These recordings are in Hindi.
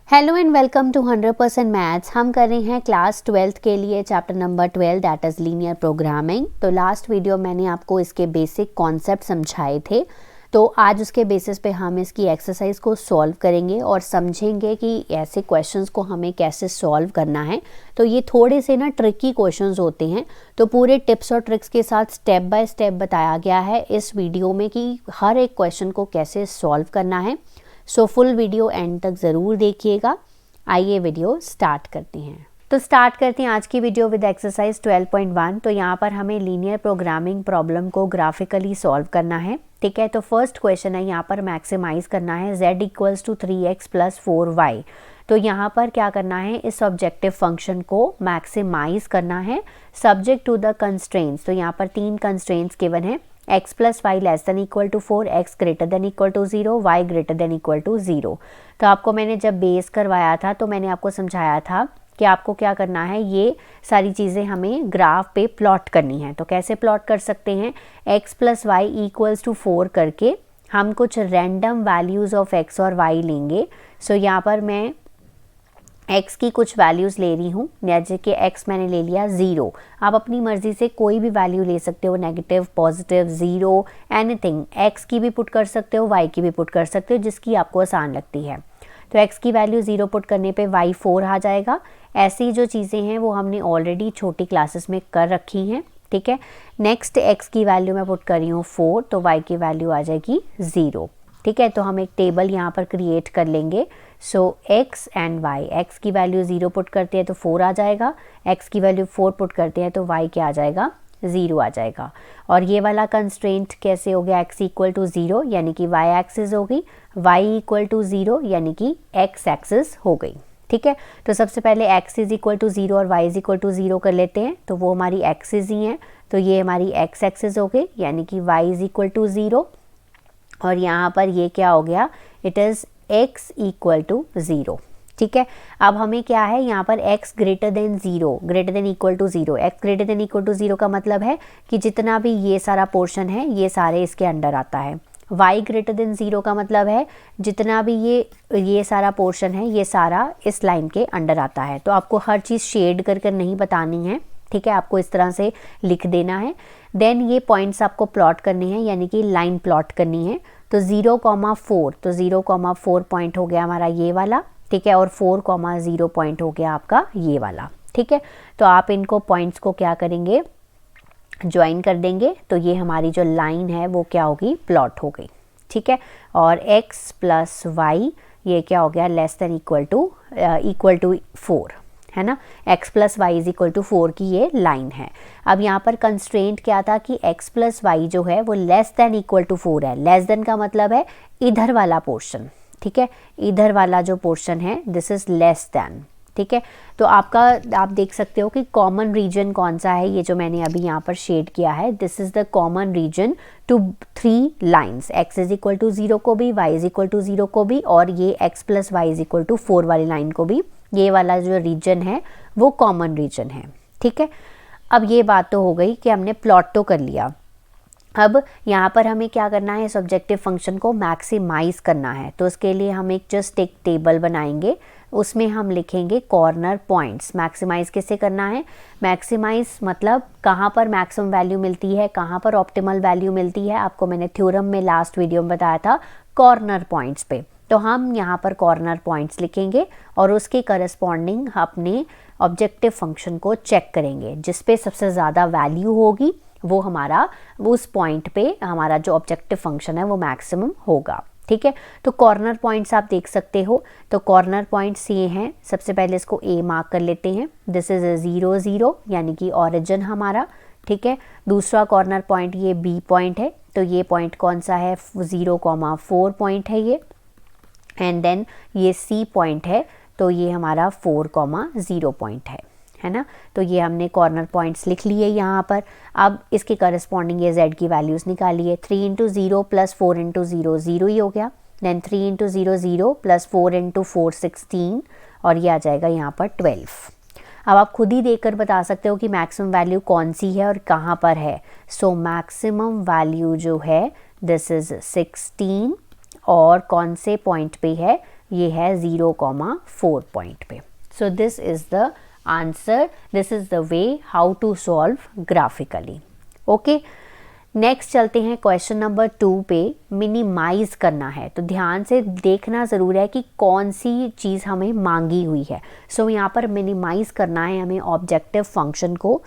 Hello and welcome to 100% maths. हम कर रहे हैं क्लास 12th के लिए chapter number 12 that is linear programming. तो लास्ट वीडियो मैंने आपको इसके बेसिक कॉन्सेप्ट समझाए थे, तो आज उसके बेसिस पे हम इसकी एक्सरसाइज को सॉल्व करेंगे और समझेंगे कि ऐसे क्वेश्चंस को हमें कैसे सॉल्व करना है। तो ये थोड़े से ना ट्रिकी क्वेश्चंस होते हैं, तो पूरे टिप्स और ट्रिक्स के साथ स्टेप बाय स्टेप बताया गया है इस वीडियो में कि हर एक क्वेश्चन को कैसे सॉल्व करना है। सो फुल वीडियो एंड तक ज़रूर देखिएगा। आइए वीडियो स्टार्ट करते हैं। तो स्टार्ट करते हैं आज की वीडियो विद एक्सरसाइज 12.1। तो यहाँ पर हमें लीनियर प्रोग्रामिंग प्रॉब्लम को ग्राफिकली सॉल्व करना है। ठीक है, तो फर्स्ट क्वेश्चन है यहाँ पर मैक्सिमाइज करना है z equals to 3x plus 4y। तो यहाँ पर क्या करना है, इस ऑब्जेक्टिव फंक्शन को मैक्सिमाइज करना है सब्जेक्ट टू द कंस्ट्रेंट्स। तो यहाँ पर 3 कंस्ट्रेंट्स गिवन है, x plus y less than equal to 4, x greater than equal to 0, y greater than equal to 0। तो आपको मैंने जब बेस करवाया था तो मैंने आपको समझाया था कि आपको क्या करना है, ये सारी चीज़ें हमें ग्राफ पे प्लॉट करनी है। तो कैसे प्लॉट कर सकते हैं, x plus y equals to 4 करके हम कुछ रैंडम वैल्यूज़ ऑफ x और y लेंगे। सो यहाँ पर मैं x की कुछ वैल्यूज़ ले रही हूँ, जैसे कि x मैंने ले लिया 0। आप अपनी मर्ज़ी से कोई भी वैल्यू ले सकते हो, नेगेटिव, पॉजिटिव, 0, एनीथिंग। x की भी पुट कर सकते हो, y की भी पुट कर सकते हो, जिसकी आपको आसान लगती है। तो x की वैल्यू 0 पुट करने पे y 4 आ जाएगा। ऐसी जो चीज़ें हैं वो हमने ऑलरेडी छोटी क्लासेस में कर रखी हैं। ठीक है, नेक्स्ट x की वैल्यू मैं पुट कर रही हूँ 4, तो y की वैल्यू आ जाएगी 0। ठीक है, तो हम एक टेबल यहाँ पर क्रिएट कर लेंगे। सो x एंड y, x की वैल्यू 0 पुट करते हैं तो 4 आ जाएगा, x की वैल्यू 4 पुट करते हैं तो y क्या आ जाएगा, 0 आ जाएगा। और ये वाला कंस्ट्रेंट कैसे हो गया, x इक्वल टू 0 यानी कि y एक्सिस हो गई, y इक्वल टू 0 यानी कि x एक्सिस हो गई। ठीक है, तो सबसे पहले x इज इक्वल टू 0 और y इज इक्वल टू 0 कर लेते हैं, तो वो हमारी एक्सिस ही हैं। तो ये हमारी x एक्सिस हो गई यानी कि y इज इक्वल टू 0, और यहाँ पर ये क्या हो गया, it is x equal to 0। ठीक है, अब हमें क्या है, यहाँ पर x greater than 0, greater than equal to 0। x greater than equal to 0 का मतलब है कि जितना भी ये सारा पोर्शन है ये सारे इसके अंडर आता है। y ग्रेटर देन 0 का मतलब है जितना भी ये सारा पोर्शन है ये सारा इस लाइन के अंडर आता है। तो आपको हर चीज़ शेड कर कर नहीं बतानी है। ठीक है, आपको इस तरह से लिख देना है। देन ये पॉइंट्स आपको प्लॉट करने हैं, यानी कि लाइन प्लॉट करनी है। तो 0,4, तो 0,4 पॉइंट हो गया हमारा ये वाला। ठीक है, और 4,0 पॉइंट हो गया आपका ये वाला। ठीक है, तो आप इनको पॉइंट्स को क्या करेंगे, ज्वाइन कर देंगे, तो ये हमारी जो लाइन है वो क्या होगी, प्लॉट हो गई। ठीक है, और x प्लस वाई ये क्या हो गया, लेस देन इक्वल टू 4 है ना। x plus y is equal to 4 की ये लाइन है। अब यहाँ पर कंस्ट्रेंट क्या था कि x प्लस वाई जो है वो लेस देन इक्वल टू 4 है। लेस देन का मतलब है इधर वाला पोर्शन। ठीक है, इधर वाला जो पोर्शन है दिस इज लेस देन। ठीक है, तो आप देख सकते हो कि कॉमन रीजन कौन सा है, ये जो मैंने अभी यहाँ पर शेड किया है, this is the common region to 3 lines, x is equal to 0 को भी, y इज इक्वल टू 0 को भी, और ये x plus y is equal to 4 वाली लाइन को भी। ये वाला जो रीजन है वो कॉमन रीजन है। ठीक है, अब ये बात तो हो गई कि हमने प्लॉट तो कर लिया। अब यहाँ पर हमें क्या करना है, इस ऑब्जेक्टिव फंक्शन को मैक्सिमाइज करना है। तो उसके लिए हम जस्ट एक टेबल बनाएंगे, उसमें हम लिखेंगे कॉर्नर पॉइंट्स। मैक्सिमाइज किसे करना है, मैक्सिमाइज मतलब कहाँ पर मैक्सिमम वैल्यू मिलती है, कहाँ पर ऑप्टिमल वैल्यू मिलती है। आपको मैंने थ्योरम में लास्ट वीडियो में बताया था कॉर्नर पॉइंट्स पे। तो हम यहाँ पर कॉर्नर पॉइंट्स लिखेंगे और उसके करस्पॉन्डिंग अपने ऑब्जेक्टिव फंक्शन को चेक करेंगे। जिस पे सबसे ज़्यादा वैल्यू होगी वो हमारा, उस पॉइंट पे हमारा जो ऑब्जेक्टिव फंक्शन है वो मैक्सिमम होगा। ठीक है, तो कॉर्नर पॉइंट्स आप देख सकते हो। तो कॉर्नर पॉइंट्स ये हैं, सबसे पहले इसको A मार्क कर लेते हैं, दिस इज़ 0 0 यानी कि ऑरिजिन हमारा। ठीक है, दूसरा कॉर्नर पॉइंट ये B पॉइंट है, तो ये पॉइंट कौन सा है, 0,4 पॉइंट है ये। एंड देन ये C पॉइंट है, तो ये हमारा 4,0 पॉइंट है ना। तो ये हमने कॉर्नर पॉइंट्स लिख लिए यहाँ पर। अब इसके करस्पॉन्डिंग ये z की वैल्यूज़ निकालिए। 3 इंटू 0 प्लस 4 इंटू 0 0 ही हो गया। देन 3 इंटू 0 0 प्लस 4 इंटू 4 16, और ये आ जाएगा यहाँ पर 12। अब आप खुद ही देखकर बता सकते हो कि मैक्सिमम वैल्यू कौन सी है और कहाँ पर है। सो मैक्सिमम वैल्यू जो है दिस इज़ 16, और कौन से पॉइंट पे है, ये है 0,4 पॉइंट पे। So this is the answer, this is the way how to solve graphically. Okay, next चलते हैं क्वेश्चन नंबर 2 पे। मिनिमाइज करना है तो ध्यान से देखना ज़रूर है कि कौन सी चीज़ हमें मांगी हुई है। सो यहाँ पर मिनिमाइज करना है हमें ऑब्जेक्टिव फंक्शन को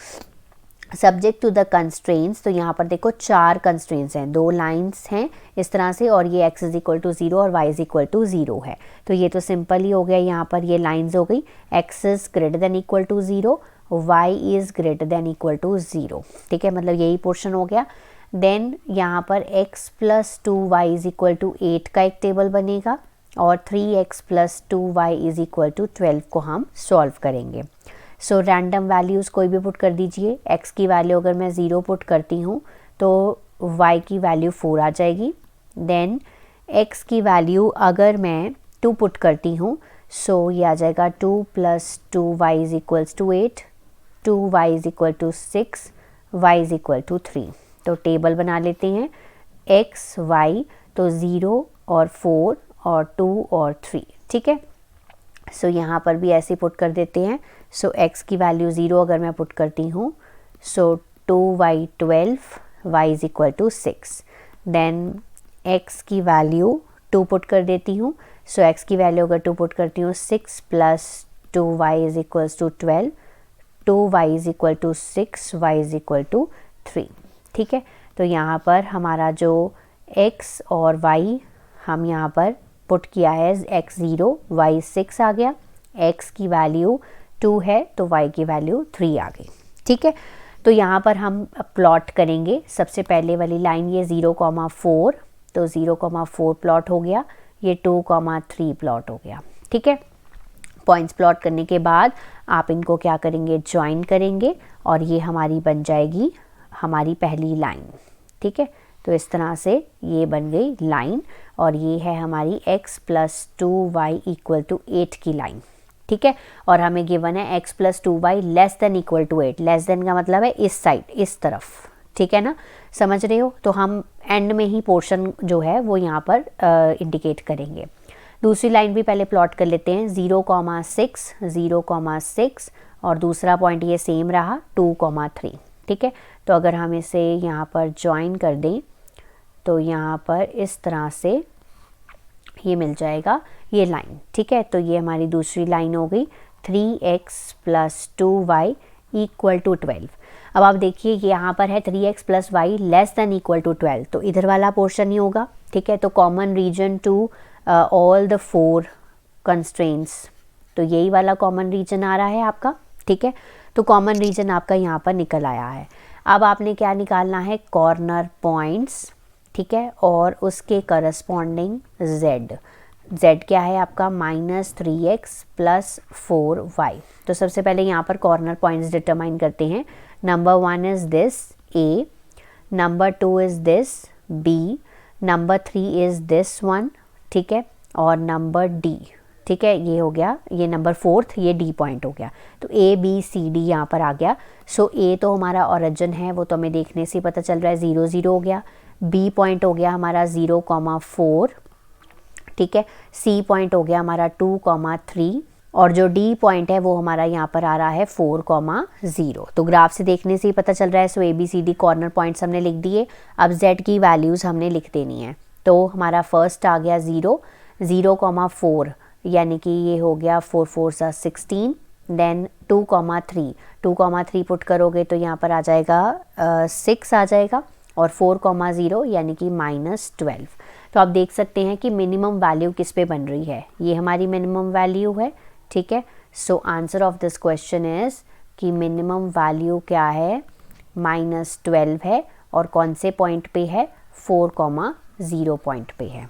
सब्जेक्ट टू द कंस्ट्रेंट्स। तो यहाँ पर देखो 4 कंस्ट्रेंट्स हैं, 2 लाइंस हैं इस तरह से, और ये x इज इक्वल टू 0 और y इज इक्वल टू 0 है। तो ये तो सिंपल ही हो गया, यहाँ पर ये लाइंस हो गई, x is greater than equal to 0, y is greater than equal to 0। ठीक है, मतलब यही पोर्शन हो गया। देन यहाँ पर x plus 2y is equal to 8 का एक टेबल बनेगा, और 3x plus 2y is equal to 12 को हम सॉल्व करेंगे। सो रैंडम वैल्यूज़ कोई भी पुट कर दीजिए। x की वैल्यू अगर मैं 0 पुट करती हूँ तो y की वैल्यू 4 आ जाएगी। देन x की वैल्यू अगर मैं 2 पुट करती हूँ, सो ये आ जाएगा 2 plus 2y is equals to 8, 2y is equal to 6, y is equal to 3। तो टेबल बना लेते हैं, x y तो 0 और 4 और 2 और 3। ठीक है, सो यहाँ पर भी ऐसे पुट कर देते हैं। सो x की वैल्यू 0 अगर मैं पुट करती हूँ, so 2y 12, y is equal to 6। Then x की वैल्यू 2 पुट कर देती हूँ। सो x की वैल्यू अगर 2 पुट करती हूँ, 6 plus 2y is equals to 12, 2y is equal to 6, y is equal to 3। ठीक है, तो यहाँ पर हमारा जो x और y हम यहाँ पर पुट किया है, x 0 y 6 आ गया, x की वैल्यू 2 है तो y की वैल्यू 3 आ गई। ठीक है, तो यहाँ पर हम प्लॉट करेंगे। सबसे पहले वाली लाइन ये 0,4, तो 0,4 प्लॉट हो गया, ये 2,3 प्लॉट हो गया। ठीक है, पॉइंट्स प्लॉट करने के बाद आप इनको क्या करेंगे, ज्वाइन करेंगे, और ये हमारी बन जाएगी हमारी पहली लाइन। ठीक है, तो इस तरह से ये बन गई लाइन, और ये है हमारी x plus 2y equal to 8 की लाइन। ठीक है, और हमें गिवन है x plus 2y less than equal to 8। Less than का मतलब है इस साइड, इस तरफ। ठीक है ना, समझ रहे हो? तो हम एंड में ही पोर्शन जो है वो यहाँ पर इंडिकेट करेंगे। दूसरी लाइन भी पहले प्लॉट कर लेते हैं, 0,6, 0,6, और दूसरा पॉइंट ये सेम रहा 2,3। ठीक है, तो अगर हम इसे यहाँ पर ज्वाइन कर दें तो यहाँ पर इस तरह से ये मिल जाएगा ये लाइन। ठीक है, तो ये हमारी दूसरी लाइन हो गई, 3x plus 2y equal to 12। अब आप देखिए ये यहाँ पर है 3x plus y less than equal to 12, तो इधर वाला पोर्शन ही होगा। ठीक है, तो common region to all the 4 constraints, तो यही वाला कॉमन रीजन आ रहा है आपका। ठीक है, तो कॉमन रीजन आपका यहाँ पर निकल आया है। अब आपने क्या निकालना है, कॉर्नर पॉइंट्स। ठीक है, और उसके करस्पॉन्डिंग z क्या है आपका, -3x प्लस 4y। तो सबसे पहले यहाँ पर कॉर्नर पॉइंट्स डिटरमाइन करते हैं। Number 1 is this a, number 2 is this b, number 3 is this 1। ठीक है, और नंबर d। ठीक है, ये हो गया, ये नंबर 4th, ये d पॉइंट हो गया। तो a b c d यहाँ पर आ गया। सो a तो हमारा ओरिजिन है, वो तो हमें देखने से पता चल रहा है, 0 0 हो गया। b पॉइंट हो गया हमारा 0,4। ठीक है, c पॉइंट हो गया हमारा 2,3, और जो d पॉइंट है वो हमारा यहाँ पर आ रहा है 4,0। तो ग्राफ से देखने से ही पता चल रहा है। सो a b c d corner points हमने लिख दिए। अब z की वैल्यूज़ हमने लिख देनी है। तो हमारा फर्स्ट आ गया 0, 0,4, यानी कि ये हो गया 4 4 16। देन 2,3 पुट करोगे तो यहाँ पर आ जाएगा 6 आ जाएगा, और 4,0 यानी कि -12। तो आप देख सकते हैं कि मिनिमम वैल्यू किस पे बन रही है, ये हमारी मिनिमम वैल्यू है। ठीक है, so answer of this question is कि मिनिमम वैल्यू क्या है, -12 है, और कौन से पॉइंट पे है, 4,0 पॉइंट पे है।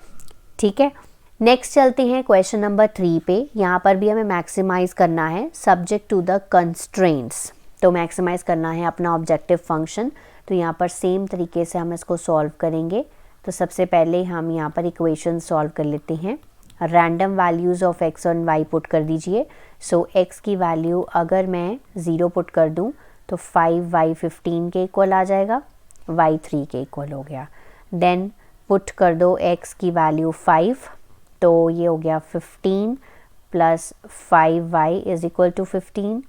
ठीक है, नेक्स्ट चलते हैं क्वेश्चन नंबर 3 पे। यहाँ पर भी हमें मैक्सिमाइज करना है सब्जेक्ट टू द कंस्ट्रेंट्स। तो मैक्सिमाइज करना है अपना ऑब्जेक्टिव फंक्शन। तो यहाँ पर सेम तरीके से हम इसको सॉल्व करेंगे। तो सबसे पहले हम यहाँ पर इक्वेशन सॉल्व कर लेते हैं। रैंडम वैल्यूज़ ऑफ x और y पुट कर दीजिए। सो x की वैल्यू अगर मैं 0 पुट कर दूँ तो 5y 15 के इक्वल आ जाएगा, y 3 के इक्वल हो गया। देन पुट कर दो x की वैल्यू 5, तो ये हो गया 15 plus 5y is equal to 15,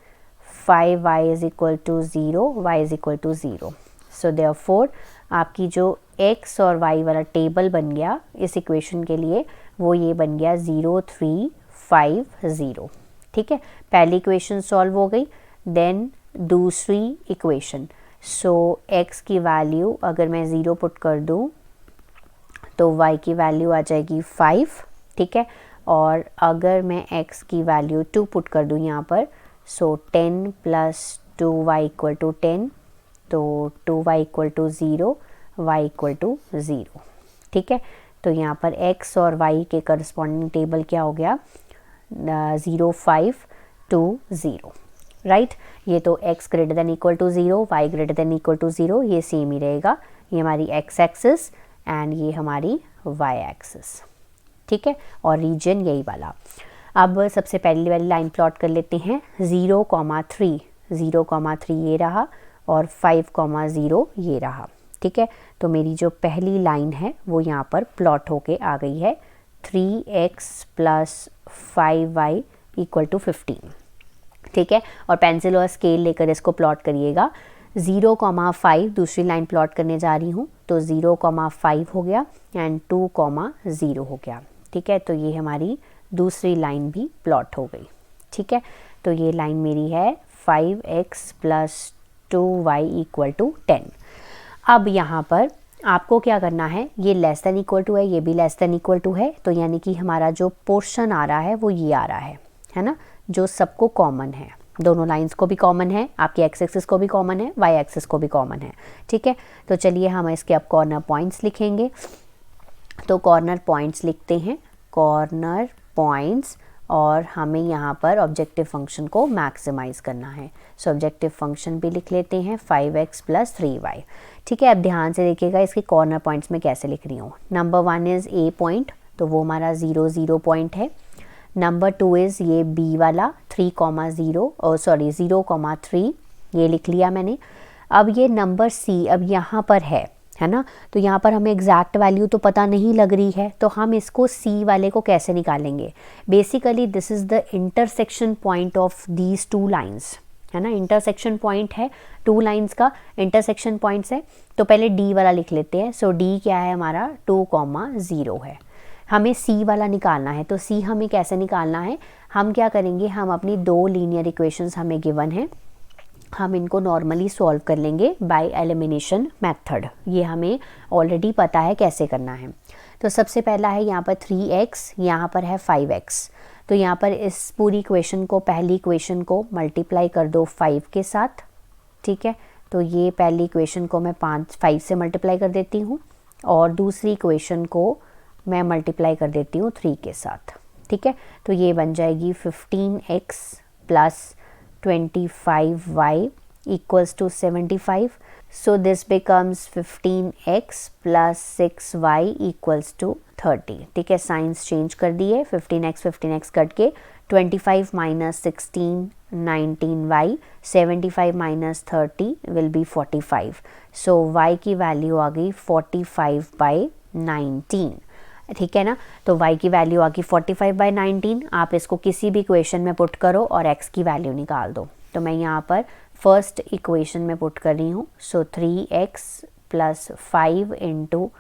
5y is equal to 0, y is equal to 0। So therefore आपकी जो x और y वाला टेबल बन गया इस इक्वेशन के लिए, वो ये बन गया 0 3 5 0। ठीक है, पहली इक्वेशन सॉल्व हो गई। देन दूसरी इक्वेशन, सो x की वैल्यू अगर मैं 0 पुट कर दूँ तो y की वैल्यू आ जाएगी 5। ठीक है, और अगर मैं x की वैल्यू 2 पुट कर दूँ यहाँ पर, सो 10 प्लस 2y इक्वल टू 10, तो 2y equal to 0, y equal to 0। ठीक है, तो यहाँ पर x और y के करस्पॉन्डिंग टेबल क्या हो गया, 0 5 2 0। राइट, ये तो x greater than equal to 0, y greater than equal to 0, ये सेम ही रहेगा। ये हमारी x एक्सिस एंड ये हमारी y एक्सिस। ठीक है, और रीजन यही वाला। अब सबसे पहली वाली लाइन प्लॉट कर लेते हैं। 0,3 0,3 ये रहा और 5,0 ये रहा। ठीक है, तो मेरी जो पहली लाइन है वो यहाँ पर प्लॉट होके आ गई है 3x plus 5y equal to 15। ठीक है, और पेंसिल और स्केल लेकर इसको प्लॉट करिएगा। 0,5 दूसरी लाइन प्लॉट करने जा रही हूँ, तो 0,5 हो गया एंड 2,0 हो गया। ठीक है, तो ये हमारी दूसरी लाइन भी प्लॉट हो गई। ठीक है, तो ये लाइन मेरी है 5x plus 2y equal to 10। अब यहाँ पर आपको क्या करना है, ये लेस देन इक्वल टू है, ये भी लेस देन इक्वल टू है, तो यानी कि हमारा जो पोर्शन आ रहा है वो ये आ रहा है ना, जो सबको कॉमन है। दोनों लाइंस को भी कॉमन है, आपकी एक्स एक्सिस को भी कॉमन है, वाई एक्सिस को भी कॉमन है। ठीक है, तो चलिए हम इसके अब कॉर्नर पॉइंट्स लिखेंगे। तो कॉर्नर पॉइंट्स लिखते हैं, कॉर्नर पॉइंट्स, और हमें यहाँ पर ऑब्जेक्टिव फंक्शन को मैक्सिमाइज करना है। सो ऑब्जेक्टिव फंक्शन भी लिख लेते हैं 5x प्लस 3y। ठीक है, अब ध्यान से देखिएगा इसके कॉर्नर पॉइंट्स में कैसे लिख रही हूँ। नंबर 1 इज़ a पॉइंट, तो वो हमारा 0 0 पॉइंट है। नंबर 2 इज़ ये b वाला 0,3 ये लिख लिया मैंने। अब ये नंबर c अब यहाँ पर है ना, तो यहाँ पर हमें एग्जैक्ट वैल्यू तो पता नहीं लग रही है, तो हम इसको c वाले को कैसे निकालेंगे। Basically this is the intersection point of these two lines, है ना, इंटरसेक्शन पॉइंट है टू लाइंस का, इंटरसेक्शन पॉइंट्स है। तो पहले d वाला लिख लेते हैं। सो d क्या है हमारा 2,0 है। हमें c वाला निकालना है, तो c हमें कैसे निकालना है, हम क्या करेंगे, हम अपनी दो लीनियर इक्वेशंस हमें गिवन है, हम इनको नॉर्मली सॉल्व कर लेंगे बाय एलिमिनेशन मेथड। ये हमें ऑलरेडी पता है कैसे करना है। तो सबसे पहला है यहाँ पर 3x, यहाँ पर है 5x। तो यहाँ पर इस पूरी इक्वेशन को, पहली इक्वेशन को मल्टीप्लाई कर दो 5 के साथ। ठीक है, तो ये पहली इक्वेशन को मैं 5 से मल्टीप्लाई कर देती हूँ, और दूसरी इक्वेशन को मैं मल्टीप्लाई कर देती हूँ 3 के साथ। ठीक है, तो ये बन जाएगी 15x plus 25y equals to 75. So this becomes 15x plus 6y equals to 30. ठीक है, साइंस चेंज कर दिए, 15x कट के 25 minus 16 19y, 75 minus 30 will be 45. So y की वैल्यू आ गई 45/19। ठीक है ना, तो y की वैल्यू आ गई 45/19। आप इसको किसी भी इक्वेशन में पुट करो और x की वैल्यू निकाल दो। तो मैं यहाँ पर फर्स्ट इक्वेशन में पुट कर रही हूँ। So 3x plus 5 into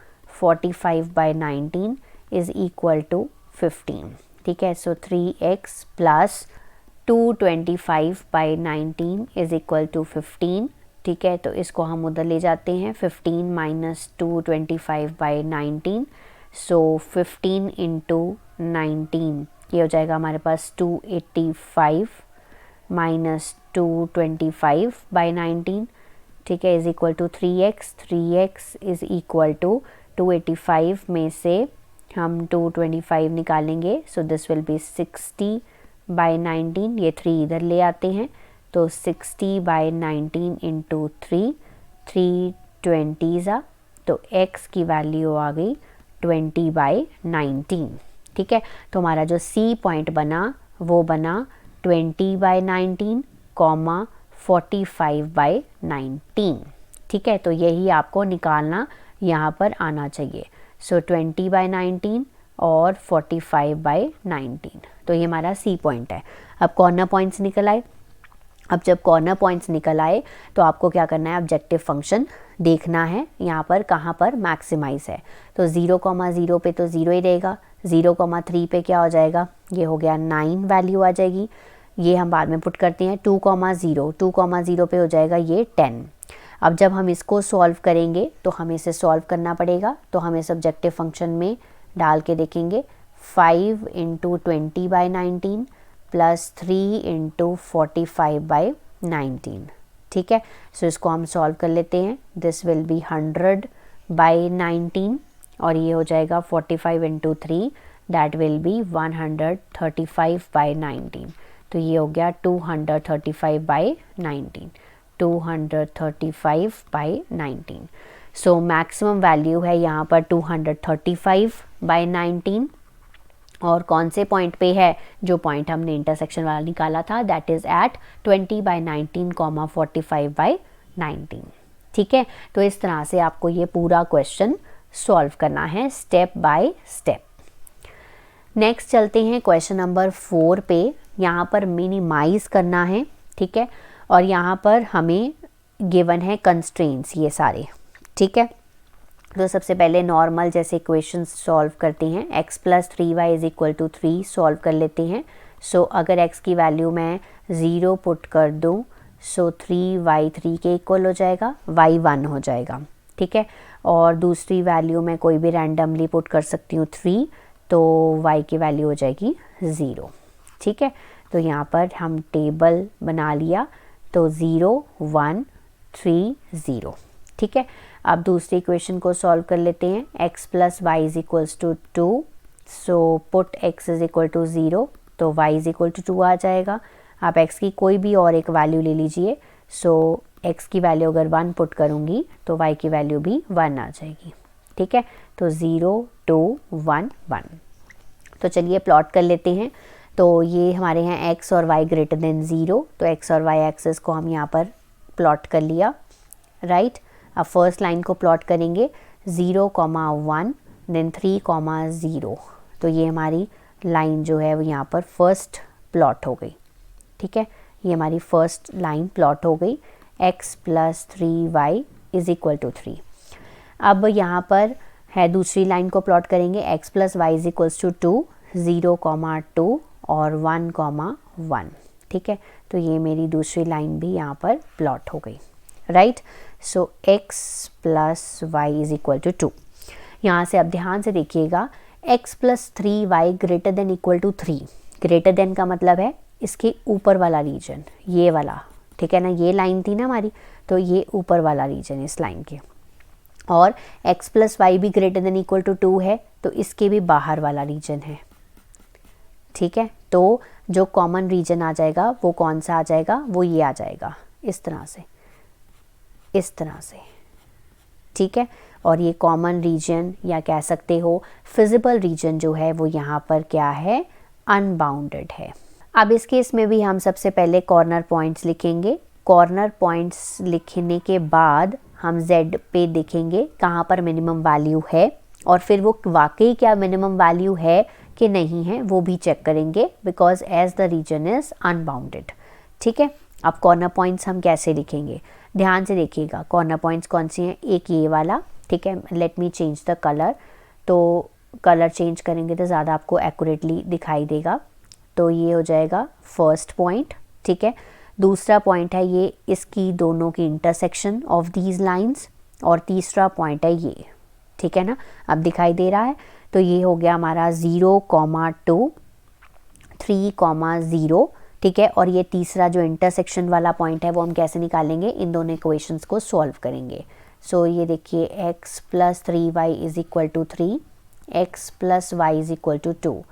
45/19 is equal to 15। ठीक है, so 3x plus 225/19 is equal to 15। ठीक है, तो इसको हम उधर ले जाते हैं, 15 माइनस 225/19, सो 15 इंटू 19 ये हो जाएगा हमारे पास 285 माइनस 225/19। ठीक है, is equal to 3x is equal to 285 में से हम 225 निकालेंगे, सो दिस विल बी 60/19। ये 3 इधर ले आते हैं, तो 60/19 इंटू 3 20 तो x की वैल्यू आ गई 20/19। ठीक है, तो हमारा जो C पॉइंट बना वो बना 20/19, 45/19। ठीक है, तो यही आपको निकालना यहाँ पर आना चाहिए। सो 20/19 और 45/19। तो ये हमारा सी पॉइंट है। अब कॉर्नर पॉइंट्स निकल आए। अब जब कॉर्नर पॉइंट्स निकल आए तो आपको क्या करना है, ऑब्जेक्टिव फंक्शन देखना है यहाँ पर कहाँ पर मैक्सिमाइज है। तो 0,0 पे तो 0 ही रहेगा, 0,3 पे क्या हो जाएगा, ये हो गया 9 वैल्यू आ जाएगी, ये हम बाद में पुट करते हैं। 2,0 पे हो जाएगा ये 10। अब जब हम इसको सॉल्व करेंगे तो हमें इसे सॉल्व करना पड़ेगा। तो हम इस ऑब्जेक्टिव फंक्शन में डाल के देखेंगे 5 × 20/19 प्लस 3 × 45/19। ठीक है, सो इसको हम सॉल्व कर लेते हैं। दिस विल बी 100/19 और ये हो जाएगा 45 × 3, दैट विल बी 135/19। तो ये हो गया 235/19, 235/19। सो मैक्सिमम वैल्यू है यहाँ पर 235/19 और कौन से पॉइंट पे है, जो पॉइंट हमने इंटरसेक्शन वाला निकाला था, दैट इज़ एट 20/19, 45/19। ठीक है, तो इस तरह से आपको ये पूरा क्वेश्चन सॉल्व करना है स्टेप बाय स्टेप। नेक्स्ट चलते हैं क्वेश्चन नंबर 4 पे। यहाँ पर मिनिमाइज करना है। ठीक है, और यहाँ पर हमें गिवन है कंस्ट्रेंट्स ये सारे। ठीक है, तो सबसे पहले नॉर्मल जैसे इक्वेशन सॉल्व करते हैं। x + 3y = 3 सॉल्व कर लेते हैं। सो अगर x की वैल्यू मैं 0 पुट कर दूँ, सो 3y 3 के इक्वल हो जाएगा, y 1 हो जाएगा। ठीक है, और दूसरी वैल्यू मैं कोई भी रैंडमली पुट कर सकती हूँ 3, तो y की वैल्यू हो जाएगी 0। ठीक है, तो यहाँ पर हम टेबल बना लिया, तो 0 1 3 0। ठीक है, अब दूसरी इक्वेशन को सॉल्व कर लेते हैं। x + y = 2, so put x = 0, तो y = 2 आ जाएगा। आप x की कोई भी और एक वैल्यू ले लीजिए। सो x की वैल्यू अगर 1 पुट करूँगी तो y की वैल्यू भी 1 आ जाएगी। ठीक है, तो 0 2 1 1। तो चलिए प्लॉट कर लेते हैं। तो ये हमारे यहाँ x और y > 0, तो x और y एक्सिस को हम यहाँ पर प्लॉट कर लिया। राइट, अब फर्स्ट लाइन को प्लॉट करेंगे 0,1 देन 3,0। तो ये हमारी लाइन जो है वो यहाँ पर फर्स्ट प्लॉट हो गई। ठीक है, ये हमारी फर्स्ट लाइन प्लॉट हो गई। x + 3y = 3। अब यहाँ पर है दूसरी लाइन को प्लॉट करेंगे। x + y = 2, 0,2 और 1,1। ठीक है, तो ये मेरी दूसरी लाइन भी यहाँ पर प्लॉट हो गई। राइट, सो x + y = 2। यहाँ से अब ध्यान से देखिएगा, x + 3y > 3। ग्रेटर देन का मतलब है इसके ऊपर वाला रीजन, ये वाला। ठीक है ना, ये लाइन थी ना हमारी, तो ये ऊपर वाला रीजन इस लाइन के। और x + y भी > 2 है, तो इसके भी बाहर वाला रीजन है। ठीक है, तो जो कॉमन रीजन आ जाएगा वो कौन सा आ जाएगा, वो ये आ जाएगा, इस तरह से, इस तरह से। ठीक है, और ये कॉमन रीजन या कह सकते हो फिजिबल रीजन जो है वो यहाँ पर क्या है, अनबाउंडेड है। अब इस केस में भी हम सबसे पहले कॉर्नर पॉइंट्स लिखेंगे। कॉर्नर पॉइंट्स लिखने के बाद हम z पे देखेंगे कहाँ पर मिनिमम वैल्यू है, और फिर वो वाकई क्या मिनिमम वैल्यू है कि नहीं है वो भी चेक करेंगे, because as the region is unbounded. ठीक है, अब कॉर्नर पॉइंट्स हम कैसे लिखेंगे, ध्यान से देखिएगा। कॉर्नर पॉइंट्स कौन सी हैं, एक ये वाला। ठीक है, let me change the colour. तो कलर चेंज करेंगे तो ज़्यादा आपको एक्यूरेटली दिखाई देगा। तो ये हो जाएगा फर्स्ट पॉइंट। ठीक है, दूसरा पॉइंट है ये इसकी दोनों की इंटरसेक्शन ऑफ दीज लाइंस, और तीसरा पॉइंट है ये। ठीक है ना, अब दिखाई दे रहा है। तो ये हो गया हमारा 0,2 3,0। ठीक है, और ये तीसरा जो इंटरसेक्शन वाला पॉइंट है वो हम कैसे निकालेंगे, इन दोनों इक्वेशंस को सॉल्व करेंगे। सो ये देखिए x + 3y = 3, x + y = 2।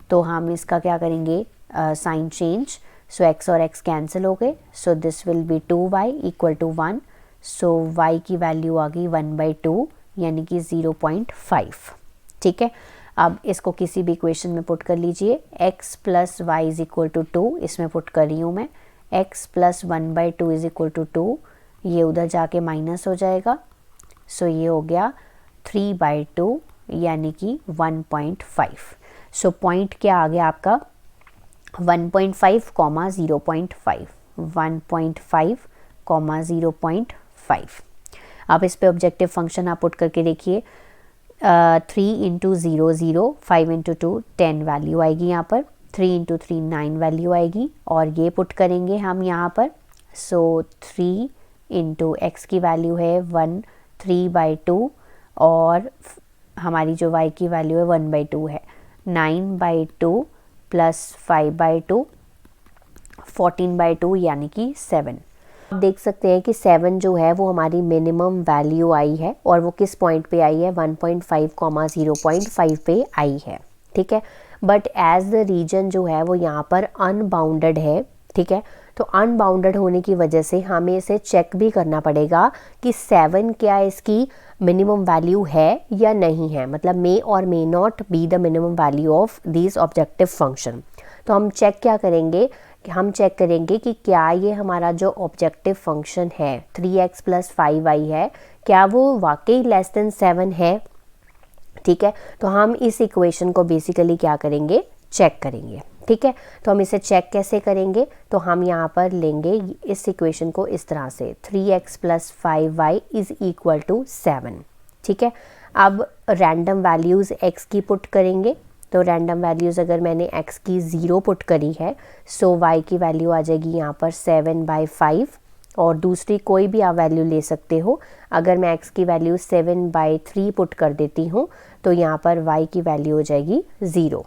तो हम इसका क्या करेंगे, साइन चेंज। सो x और x कैंसिल हो गए, so this will be 2y = 1। So y की वैल्यू आ गई 1/2 यानी कि 0.5। ठीक है, अब इसको किसी भी इक्वेशन में पुट कर लीजिए। x + y = 2 इसमें पुट कर रही हूँ मैं। x + 1/2 = 2, ये उधर जाके माइनस हो जाएगा। सो ये हो गया 3/2 यानी कि 1.5। सो पॉइंट क्या आ गया आपका 1.5 कॉमा 0.5, 1.5 कॉमा 0.5। अब इस पे ऑब्जेक्टिव फंक्शन आप पुट करके देखिए, 3 इंटू 0 0, 5 इंटू 2 10 वैल्यू आएगी यहाँ पर, 3 इंटू 3 9 वैल्यू आएगी, और ये पुट करेंगे हम यहाँ पर। सो 3 इंटू एक्स की वैल्यू है 1 3/2, और हमारी जो y की वैल्यू है 1/2 है, 9/2 प्लस 5/2 14/2 यानी कि 7। आप देख सकते हैं कि 7 जो है वो हमारी मिनिमम वैल्यू आई है, और वो किस पॉइंट पे आई है 1.5 कॉमा 0.5 पे आई है, ठीक है। बट एज द रीजन जो है वो यहाँ पर अनबाउंडेड है, ठीक है। तो अनबाउंडेड होने की वजह से हमें इसे चेक भी करना पड़ेगा कि 7 क्या इसकी मिनिमम वैल्यू है या नहीं है, मतलब मे और may not be the minimum value of this objective function. तो हम चेक क्या करेंगे कि हम चेक करेंगे कि क्या ये हमारा जो ऑब्जेक्टिव फंक्शन है 3x प्लस 5y है, क्या वो वाकई लेस देन 7 है, ठीक है। तो हम इस इक्वेशन को बेसिकली क्या करेंगे, चेक करेंगे, ठीक है। तो हम इसे चेक कैसे करेंगे, तो हम यहाँ पर लेंगे इस इक्वेशन को इस तरह से, 3x plus 5y is equal to 7, ठीक है। अब रैंडम वैल्यूज़ x की पुट करेंगे, तो रैंडम वैल्यूज़ अगर मैंने x की 0 पुट करी है, सो y की वैल्यू आ जाएगी यहाँ पर 7/5, और दूसरी कोई भी आप वैल्यू ले सकते हो। अगर मैं x की वैल्यू 7/3 पुट कर देती हूँ तो यहाँ पर y की वैल्यू हो जाएगी 0,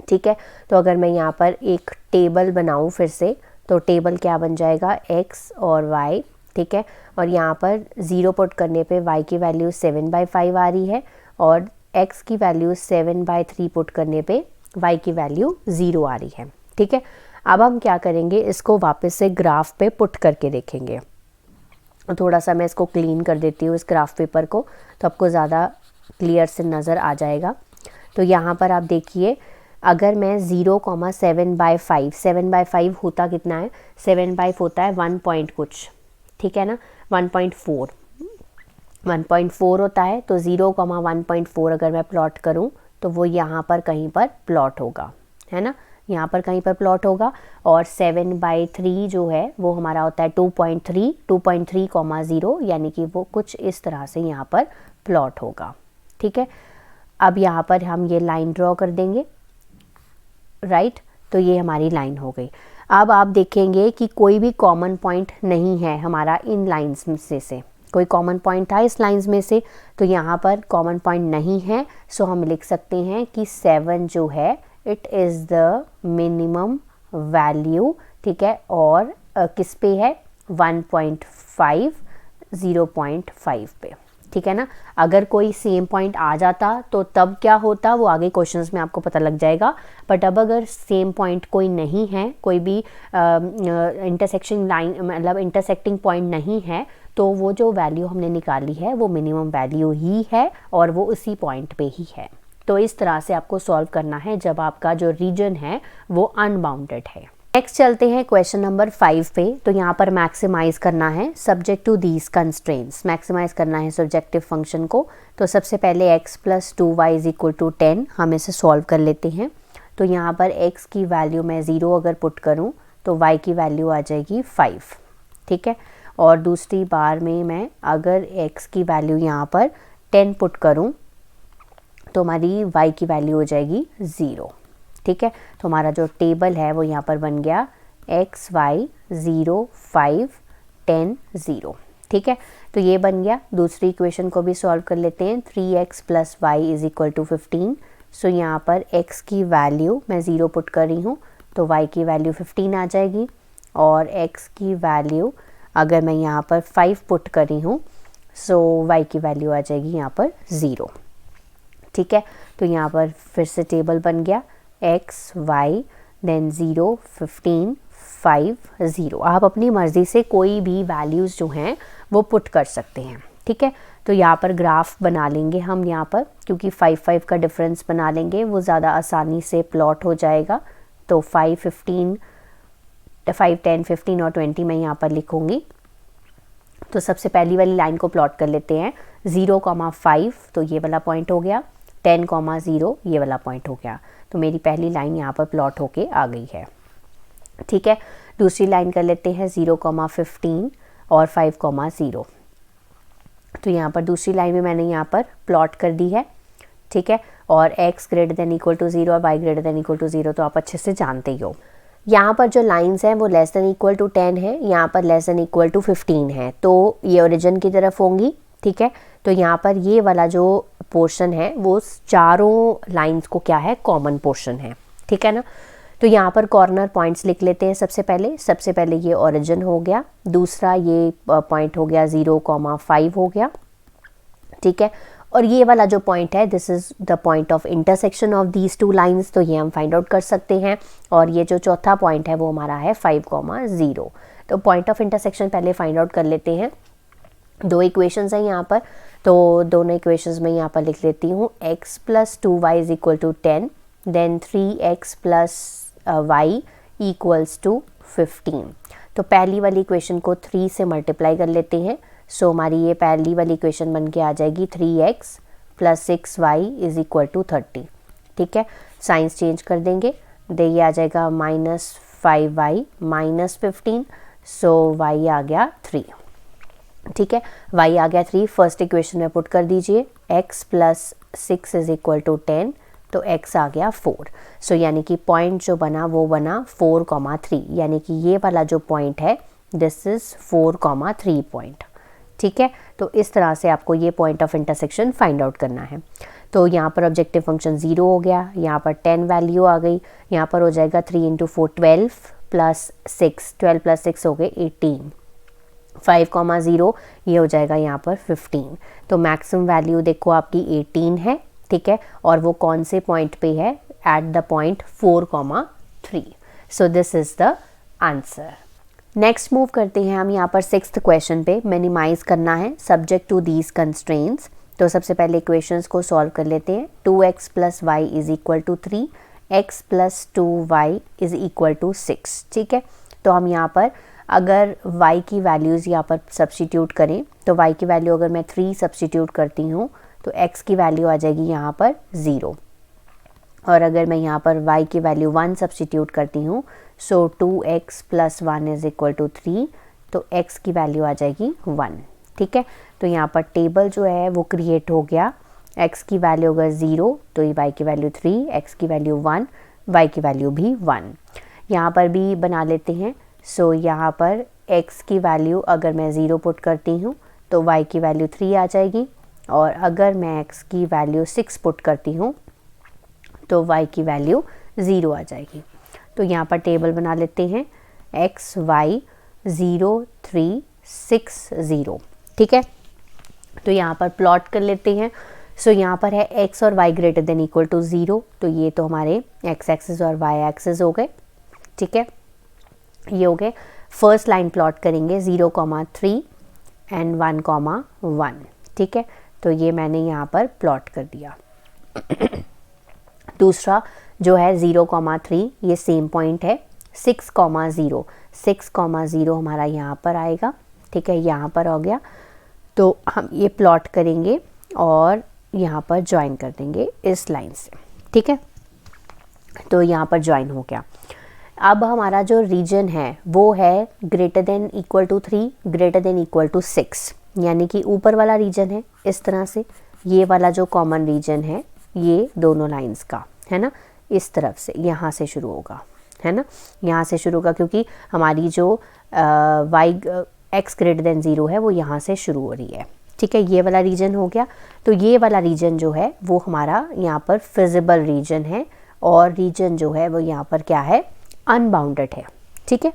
ठीक है। तो अगर मैं यहाँ पर एक टेबल बनाऊँ फिर से, तो टेबल क्या बन जाएगा x और y, ठीक है। और यहाँ पर 0 पुट करने पे y की वैल्यू 7/5 आ रही है, और x की वैल्यू 7/3 पुट करने पे y की वैल्यू 0 आ रही है, ठीक है। अब हम क्या करेंगे, इसको वापस से ग्राफ पे पुट करके देखेंगे। थोड़ा सा मैं इसको क्लीन कर देती हूँ इस ग्राफ पेपर को, तो आपको ज़्यादा क्लियर से नज़र आ जाएगा। तो यहाँ पर आप देखिए, अगर मैं 0,7/5, 7/5 होता कितना है, 7/5 होता है 1 पॉइंट कुछ, ठीक है ना, 1.4 होता है। तो 0,1.4 अगर मैं प्लॉट करूं तो वो यहाँ पर कहीं पर प्लॉट होगा, है ना, यहाँ पर कहीं पर प्लॉट होगा। और 7/3 जो है वो हमारा होता है 2.3, 2.3,0, यानी कि वो कुछ इस तरह से यहाँ पर प्लॉट होगा, ठीक है। अब यहाँ पर हम ये लाइन ड्रॉ कर देंगे, राइट। तो ये हमारी लाइन हो गई। अब आप देखेंगे कि कोई भी कॉमन पॉइंट नहीं है हमारा इन लाइंस में से कोई कॉमन पॉइंट था इस लाइंस में से, तो यहाँ पर कॉमन पॉइंट नहीं है। सो हम लिख सकते हैं कि 7 जो है it is the minimum value, ठीक है। और किस पे है, 1.5, 0.5 पे, ठीक है ना। अगर कोई सेम पॉइंट आ जाता तो तब क्या होता वो आगे क्वेश्चंस में आपको पता लग जाएगा। बट अब अगर सेम पॉइंट कोई नहीं है, कोई भी इंटरसेक्शन लाइन मतलब इंटरसेक्टिंग पॉइंट नहीं है, तो वो जो वैल्यू हमने निकाली है वो मिनिमम वैल्यू ही है और वो उसी पॉइंट पे ही है। तो इस तरह से आपको सॉल्व करना है जब आपका जो रीजन है वो अनबाउंडेड है। नेक्स्ट चलते हैं क्वेश्चन नंबर 5 पे। तो यहाँ पर मैक्सिमाइज करना है subject to these constraints, maximise करना है सब्जेक्टिव फंक्शन को। तो सबसे पहले x + 2y = 10 हम इसे सॉल्व कर लेते हैं। तो यहाँ पर x की वैल्यू मैं 0 अगर पुट करूँ तो y की वैल्यू आ जाएगी 5, ठीक है। और दूसरी बार में मैं अगर x की वैल्यू यहाँ पर 10 पुट करूँ तो हमारी y की वैल्यू हो जाएगी 0, ठीक है। तो हमारा जो टेबल है वो यहाँ पर बन गया x, y 0, 5, 10, 0, ठीक है। तो ये बन गया। दूसरी इक्वेशन को भी सॉल्व कर लेते हैं। 3x + y = 15। सो यहाँ पर x की वैल्यू मैं 0 पुट कर रही हूँ तो y की वैल्यू 15 आ जाएगी, और x की वैल्यू अगर मैं यहाँ पर 5 पुट कर रही हूँ सो y की वैल्यू आ जाएगी यहाँ पर 0, ठीक है। तो यहाँ पर फिर से टेबल बन गया x, y, देन 0, 15, 5, 0। आप अपनी मर्ज़ी से कोई भी वैल्यूज़ जो हैं वो पुट कर सकते हैं, ठीक है। तो यहाँ पर ग्राफ बना लेंगे हम यहाँ पर, क्योंकि 5 का डिफरेंस बना लेंगे वो ज़्यादा आसानी से प्लॉट हो जाएगा। तो 5, 10, 15 और 20 मैं यहाँ पर लिखूँगी। तो सबसे पहली वाली लाइन को प्लॉट कर लेते हैं। 0,5 तो ये वाला पॉइंट हो गया, 10,0 ये वाला पॉइंट हो गया। तो मेरी पहली लाइन यहाँ पर प्लॉट होके आ गई है। ठीक है, दूसरी लाइन कर लेते हैं 0,15 और 5,0। तो यहाँ पर दूसरी लाइन में मैंने यहाँ पर प्लॉट कर दी है। ठीक है, और x greater than equal to 0 और y greater than equal to 0 तो आप अच्छे से जानते ही हो। यहाँ पर जो लाइंस हैं वो लेस देन इक्वल टू 10 है, यहाँ पर लेस देन इक्वल टू 15 है, तो ये ओरिजिन की तरफ होंगी। ठीक है, तो यहाँ पर ये वाला जो पोर्शन है वो चारों लाइंस को क्या है, कॉमन पोर्शन है। ठीक है ना, तो यहाँ पर कॉर्नर पॉइंट्स लिख लेते हैं। सबसे पहले ये ओरिजिन हो गया, दूसरा ये पॉइंट हो गया 0,5 हो गया। ठीक है, और ये वाला जो पॉइंट है this is the point of intersection of these two lines, तो ये हम फाइंड आउट कर सकते हैं। और ये जो चौथा पॉइंट है वो हमारा है 5,0। तो पॉइंट ऑफ इंटरसेक्शन पहले फाइंड आउट कर लेते हैं। दो इक्वेशंस हैं यहाँ पर, तो दोनों इक्वेशंस में यहाँ पर लिख लेती हूँ x + 2y = 10, then 3x + y = 15। तो पहली वाली इक्वेशन को 3 से मल्टीप्लाई कर लेते हैं। सो हमारी ये पहली वाली इक्वेशन बन के आ जाएगी 3x + 6y = 30। ठीक है, साइंस चेंज कर देंगे, ये आ जाएगा -5y - 15, सो y आ गया 3। ठीक है, y आ गया 3, फर्स्ट इक्वेशन में पुट कर दीजिए, x + 6 = 10, तो x आ गया 4। सो यानी कि पॉइंट जो बना वो बना 4,3, यानी कि ये वाला जो पॉइंट है दिस इज़ 4,3 पॉइंट। ठीक है, तो इस तरह से आपको ये point of intersection find out करना है। तो यहाँ पर ऑब्जेक्टिव फंक्शन 0 हो गया, यहाँ पर 10 वैल्यू आ गई, यहाँ पर हो जाएगा 3 × 4 12 + 6, 12 + 6 हो गए 18, 5,0 ये हो जाएगा यहाँ पर 15। तो मैक्सिमम वैल्यू देखो आपकी 18 है। ठीक है, और वो कौन से पॉइंट पे है, at the point 4,3। So this is the answer. Next move करते हैं हम यहाँ पर 6th क्वेश्चन पे। मिनिमाइज करना है सब्जेक्ट टू दीज कंस्ट्रेंट्स। तो सबसे पहले इक्वेशंस को सॉल्व कर लेते हैं। 2x + y = 3, x + 2y = 6। ठीक है, तो हम यहाँ पर अगर y की वैल्यूज़ यहाँ पर सब्स्टिट्यूट करें तो y की वैल्यू अगर मैं 3 सब्स्टिट्यूट करती हूँ तो x की वैल्यू आ जाएगी यहाँ पर 0, और अगर मैं यहाँ पर y की वैल्यू 1 सब्स्टिट्यूट करती हूँ, सो 2x + 1 = 3, तो x की वैल्यू आ जाएगी 1। ठीक है, तो यहाँ पर टेबल जो है वो क्रिएट हो गया। x की वैल्यू अगर 0 तो ये y की वैल्यू 3, x की वैल्यू 1, y की वैल्यू भी 1। यहाँ पर भी बना लेते हैं। सो यहाँ पर x की वैल्यू अगर मैं 0 पुट करती हूँ तो y की वैल्यू 3 आ जाएगी, और अगर मैं x की वैल्यू 6 पुट करती हूँ तो y की वैल्यू 0 आ जाएगी। तो यहाँ पर टेबल बना लेते हैं, x y 0 3 6 0। ठीक है, तो यहाँ पर प्लॉट कर लेते हैं। सो यहाँ पर है x और y greater than equal to 0, तो ये तो हमारे x एक्सिस और y एक्सिस हो गए। ठीक है, ये हो गए। फर्स्ट लाइन प्लॉट करेंगे 0,3 एंड 1,1। ठीक है, तो ये मैंने यहाँ पर प्लॉट कर दिया। दूसरा जो है 0,3, ये सेम पॉइंट है। 6,0, 6,0 हमारा यहाँ पर आएगा। ठीक है, यहाँ पर हो गया, तो हम ये प्लॉट करेंगे और यहाँ पर ज्वाइन कर देंगे इस लाइन से। ठीक है, तो यहाँ पर ज्वाइन हो गया। अब हमारा जो रीजन है वो है greater than equal to 3, greater than equal to 6, यानी कि ऊपर वाला रीजन है इस तरह से। ये वाला जो कॉमन रीजन है ये दोनों लाइंस का है ना, इस तरफ से यहाँ से शुरू होगा, है ना, यहाँ से शुरू होगा, क्योंकि हमारी जो x ग्रेटर देन 0 है वो यहाँ से शुरू हो रही है। ठीक है, ये वाला रीजन हो गया। तो ये वाला रीजन जो है वो हमारा यहाँ पर फिजिबल रीजन है, और रीजन जो है वो यहाँ पर क्या है, अनबाउंडेड है। ठीक है,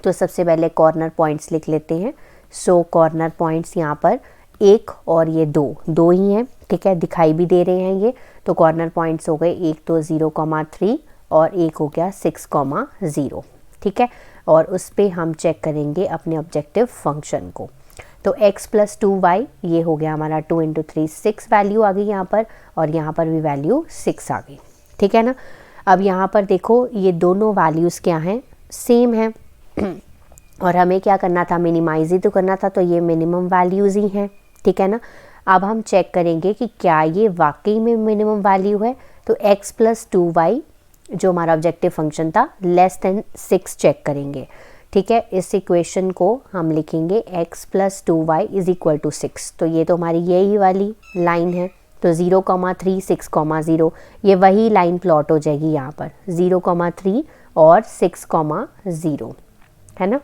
तो सबसे पहले कॉर्नर पॉइंट्स लिख लेते हैं। सो कॉर्नर पॉइंट्स यहाँ पर 1 और ये 2 ही हैं। ठीक है, दिखाई भी दे रहे हैं ये। तो कॉर्नर पॉइंट्स हो गए, एक तो 0,3 और एक हो गया 6,0। ठीक है, और उस पर हम चेक करेंगे अपने ऑब्जेक्टिव फंक्शन को। तो x + 2y ये हो गया हमारा 2 × 3 6 वैल्यू आ गई यहाँ पर, और यहाँ पर भी वैल्यू 6 आ गई। ठीक है ना, अब यहाँ पर देखो ये दोनों वैल्यूज़ क्या हैं, सेम हैं। और हमें क्या करना था, मिनिमाइज ही तो करना था, तो ये मिनिमम वैल्यूज़ ही हैं। ठीक है ना। अब हम चेक करेंगे कि क्या ये वाकई में मिनिमम वैल्यू है। तो x प्लस 2y जो हमारा ऑब्जेक्टिव फंक्शन था लेस देन 6 चेक करेंगे। ठीक है, इस इक्वेशन को हम लिखेंगे x plus 2y is equal to 6। तो ये तो हमारी यही वाली लाइन है। तो 0,3 6,0 ये वही लाइन प्लॉट हो जाएगी यहाँ पर 0,3 और 6,0 है ना।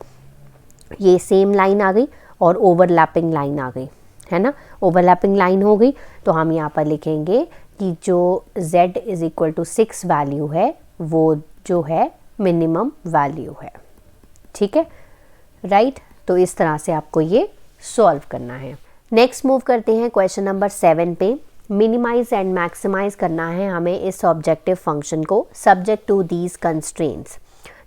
ये सेम लाइन आ गई और ओवरलैपिंग लाइन आ गई है ना। ओवरलैपिंग लाइन हो गई तो हम यहाँ पर लिखेंगे कि जो z is equal to 6 value है वो जो है मिनिमम वैल्यू है। ठीक है, राइट। तो इस तरह से आपको ये सॉल्व करना है। नेक्स्ट मूव करते हैं क्वेश्चन नंबर 7 पे। मिनिमाइज एंड मैक्सिमाइज करना है हमें इस ऑब्जेक्टिव फंक्शन को सब्जेक्ट टू दीज कंस्ट्रेंट्स।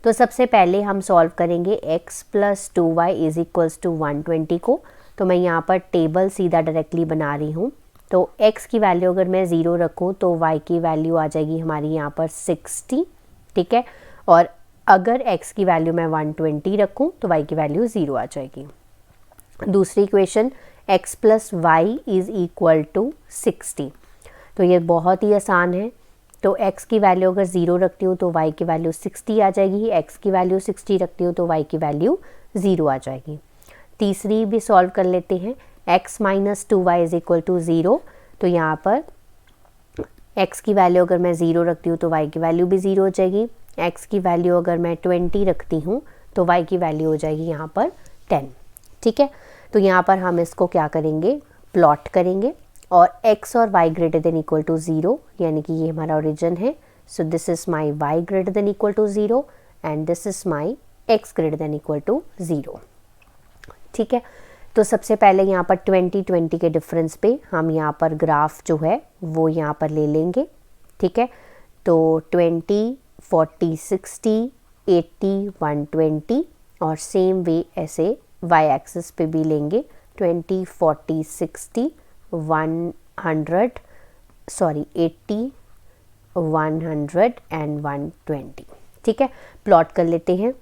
तो सबसे पहले हम सॉल्व करेंगे x plus 2y is equals to 120 को। तो मैं यहाँ पर टेबल सीधा डायरेक्टली बना रही हूँ। तो x की वैल्यू अगर मैं 0 रखूँ तो y की वैल्यू आ जाएगी हमारी यहाँ पर 60। ठीक है, और अगर x की वैल्यू मैं 120 रखूँ तो y की वैल्यू 0 आ जाएगी। दूसरी equation x plus y is equal to 60। तो ये बहुत ही आसान है। तो x की वैल्यू अगर 0 रखती हूँ तो y की वैल्यू 60 आ जाएगी, x की वैल्यू 60 रखती हूँ तो y की वैल्यू 0 आ जाएगी। तीसरी भी सॉल्व कर लेते हैं। x minus 2y is equal to 0। तो यहाँ पर x की वैल्यू अगर मैं 0 रखती हूँ तो y की वैल्यू भी 0 हो जाएगी। x की वैल्यू अगर मैं 20 रखती हूँ तो y की वैल्यू हो जाएगी यहाँ पर 10। ठीक है, तो यहाँ पर हम इसको क्या करेंगे, प्लॉट करेंगे और x और y greater than equal to 0, यानी कि ये हमारा ओरिजिन है। So this is my y greater than equal to 0 and this is my x greater than equal to 0। ठीक है, तो सबसे पहले यहाँ पर 20 के डिफरेंस पे हम यहाँ पर ग्राफ जो है वो यहाँ पर ले लेंगे। ठीक है, तो 20 40 60 80 120 और सेम वे ऐसे y एक्सिस पे भी लेंगे 20 40 60 100 80 100 एंड 120। ठीक है, प्लॉट कर लेते हैं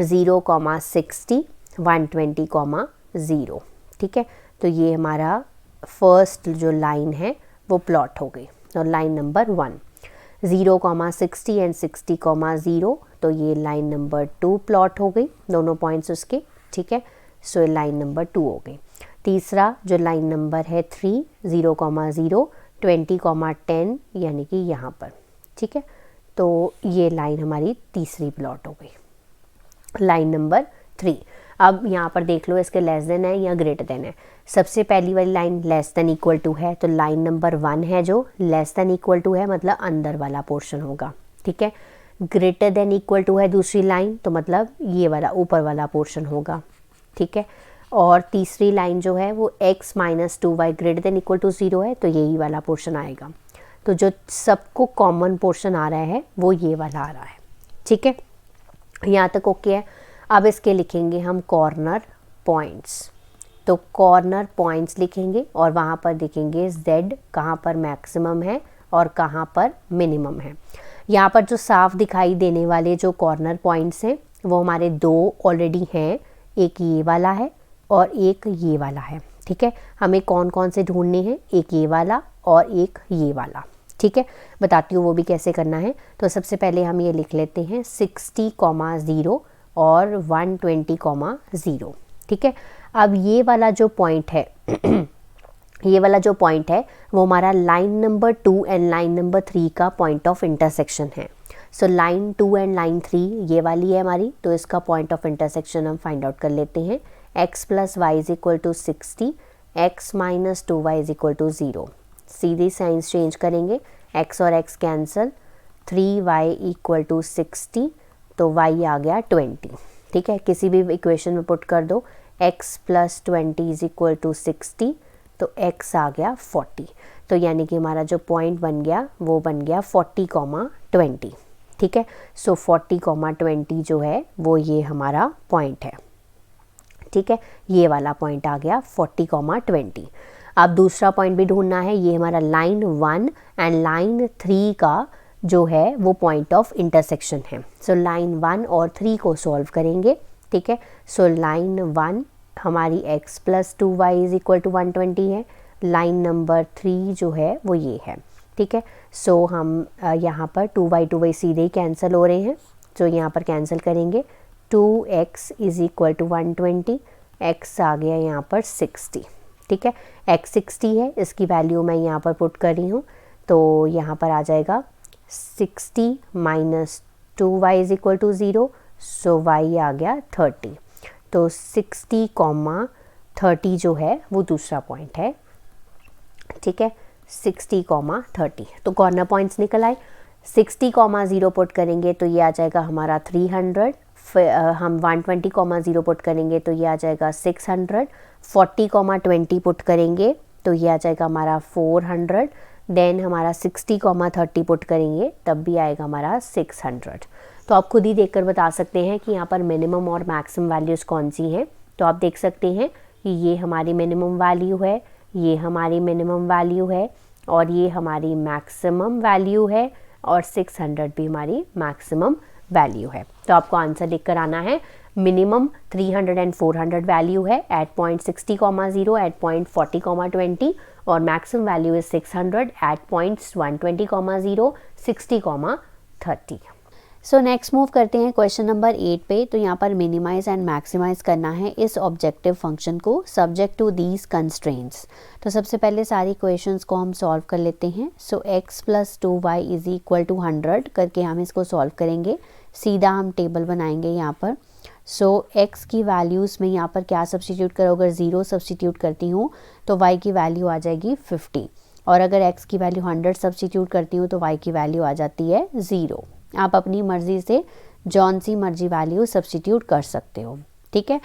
0,60 120, 0। ठीक है, तो ये हमारा फर्स्ट जो लाइन है वो प्लॉट हो गई। और लाइन नंबर 1 0,60 एंड 60,0, तो ये लाइन नंबर 2 प्लॉट हो गई, दोनों पॉइंट्स उसके। ठीक है, सो ये लाइन नंबर 2 हो गई। तीसरा जो लाइन नंबर है 3 0,0 20,10 यानी कि यहाँ पर। ठीक है, तो ये लाइन हमारी तीसरी प्लॉट हो गई, लाइन नंबर 3। अब यहाँ पर देख लो इसके लेस देन है या ग्रेटर देन है। सबसे पहली वाली line less than equal to है, तो लाइन नंबर 1 है जो लेस देन इक्वल टू है, मतलब अंदर वाला पोर्शन होगा। ठीक है, ग्रेटर देन इक्वल टू है दूसरी लाइन, तो मतलब ये वाला ऊपर वाला पोर्शन होगा। ठीक है, और तीसरी लाइन जो है वो x minus 2y greater than equal to 0 है, तो यही वाला पोर्शन आएगा। तो जो सबको कॉमन पोर्शन आ रहा है वो ये वाला आ रहा है। ठीक है, यहाँ तक ओके है। अब इसके लिखेंगे हम कॉर्नर पॉइंट्स। तो कॉर्नर पॉइंट्स लिखेंगे और वहाँ पर देखेंगे z कहाँ पर मैक्सिमम है और कहाँ पर मिनिमम है। यहाँ पर जो साफ दिखाई देने वाले जो कॉर्नर पॉइंट्स हैं वो हमारे 2 ऑलरेडी हैं, एक ये वाला है और एक ये वाला है। ठीक है, हमें कौन कौन से ढूंढने हैं, एक ये वाला और एक ये वाला। ठीक है, बताती हूँ वो भी कैसे करना है। तो सबसे पहले हम ये लिख लेते हैं 60,0 और 120,0। ठीक है, अब ये वाला जो पॉइंट है ये वाला जो पॉइंट है वो हमारा line number 2 and line number 3 का पॉइंट ऑफ इंटरसेक्शन है। सो लाइन 2 एंड लाइन 3 ये वाली है हमारी, तो इसका पॉइंट ऑफ इंटरसेक्शन हम फाइंड आउट कर लेते हैं। x plus y is equal to 60, x minus 2y is equal to 0। सीधी साइंस चेंज करेंगे, x और x cancel, 3y equal to 60, तो y आ गया 20। ठीक है, किसी भी इक्वेशन में पुट कर दो, x plus 20 is equal to 60, तो x आ गया 40। तो यानी कि हमारा जो पॉइंट बन गया वो बन गया 40,20। ठीक है, सो 40,20 जो है वो ये हमारा पॉइंट है। ठीक है, ये वाला पॉइंट आ गया 40,20। अब दूसरा पॉइंट भी ढूंढना है, ये हमारा लाइन 1 एंड लाइन 3 का जो है वो पॉइंट ऑफ इंटरसेक्शन है। सो लाइन 1 और 3 को सॉल्व करेंगे। ठीक है, सो लाइन 1 हमारी x plus 2y is equal to 120 है। लाइन नंबर 3 जो है वो ये है, ठीक है। सो हम यहाँ पर 2y सीधे ही कैंसिल हो रहे हैं, जो यहाँ पर कैंसिल करेंगे 2x is equal to 120, x आ गया यहाँ पर 60, ठीक है। x 60 है, इसकी वैल्यू मैं यहाँ पर पुट कर रही हूँ, तो यहाँ पर आ जाएगा 60 minus 2y is equal to 0, so y आ गया 30। तो 60, 30 जो है वो दूसरा पॉइंट है, ठीक है। 60, 30 तो कॉर्नर पॉइंट्स निकल आए। 60, 0 पुट करेंगे तो ये आ जाएगा हमारा 300, फिर हम 120, 0 पुट करेंगे तो ये आ जाएगा 600, 40, 20 पुट करेंगे तो ये आ जाएगा हमारा 400, देन हमारा 60, 30 पुट करेंगे तब भी आएगा हमारा 600। तो आप खुद ही देखकर बता सकते हैं कि यहाँ पर मिनिमम और मैक्सिमम वैल्यूज़ कौन सी हैं। तो आप देख सकते हैं कि ये हमारी मिनिमम वैल्यू है, ये हमारी मिनिमम वैल्यू है और ये हमारी मैक्सिमम वैल्यू है और 600 भी हमारी मैक्सिमम वैल्यू है। तो आपको आंसर लिख कर आना है मिनिमम 300 एंड 400 वैल्यू है एट पॉइंट 60, 0 एट पॉइंट 40, 20 और maximum value is 600 at points 120, 0, 60, 30। So next move करते हैं क्वेश्चन नंबर 8 पे। तो यहाँ पर मिनिमाइज एंड मैक्सिमाइज करना है इस ऑब्जेक्टिव फंक्शन को सब्जेक्ट टू दीज कंस्ट्रेंट्स। तो सबसे पहले सारी क्वेश्चंस को हम सॉल्व कर लेते हैं। So x plus 2y is equal to 100 करके हम इसको सॉल्व करेंगे। सीधा हम टेबल बनाएंगे यहाँ पर। सो x की वैल्यूज़ में यहाँ पर क्या सब्सटीट्यूट करो, अगर 0 सब्सटीट्यूट करती हूँ तो y की वैल्यू आ जाएगी 50 और अगर x की वैल्यू 100 सब्सटीट्यूट करती हूँ तो y की वैल्यू आ जाती है 0। आप अपनी मर्ज़ी से जौन सी मर्जी वैल्यू सब्सटीट्यूट कर सकते हो, ठीक है।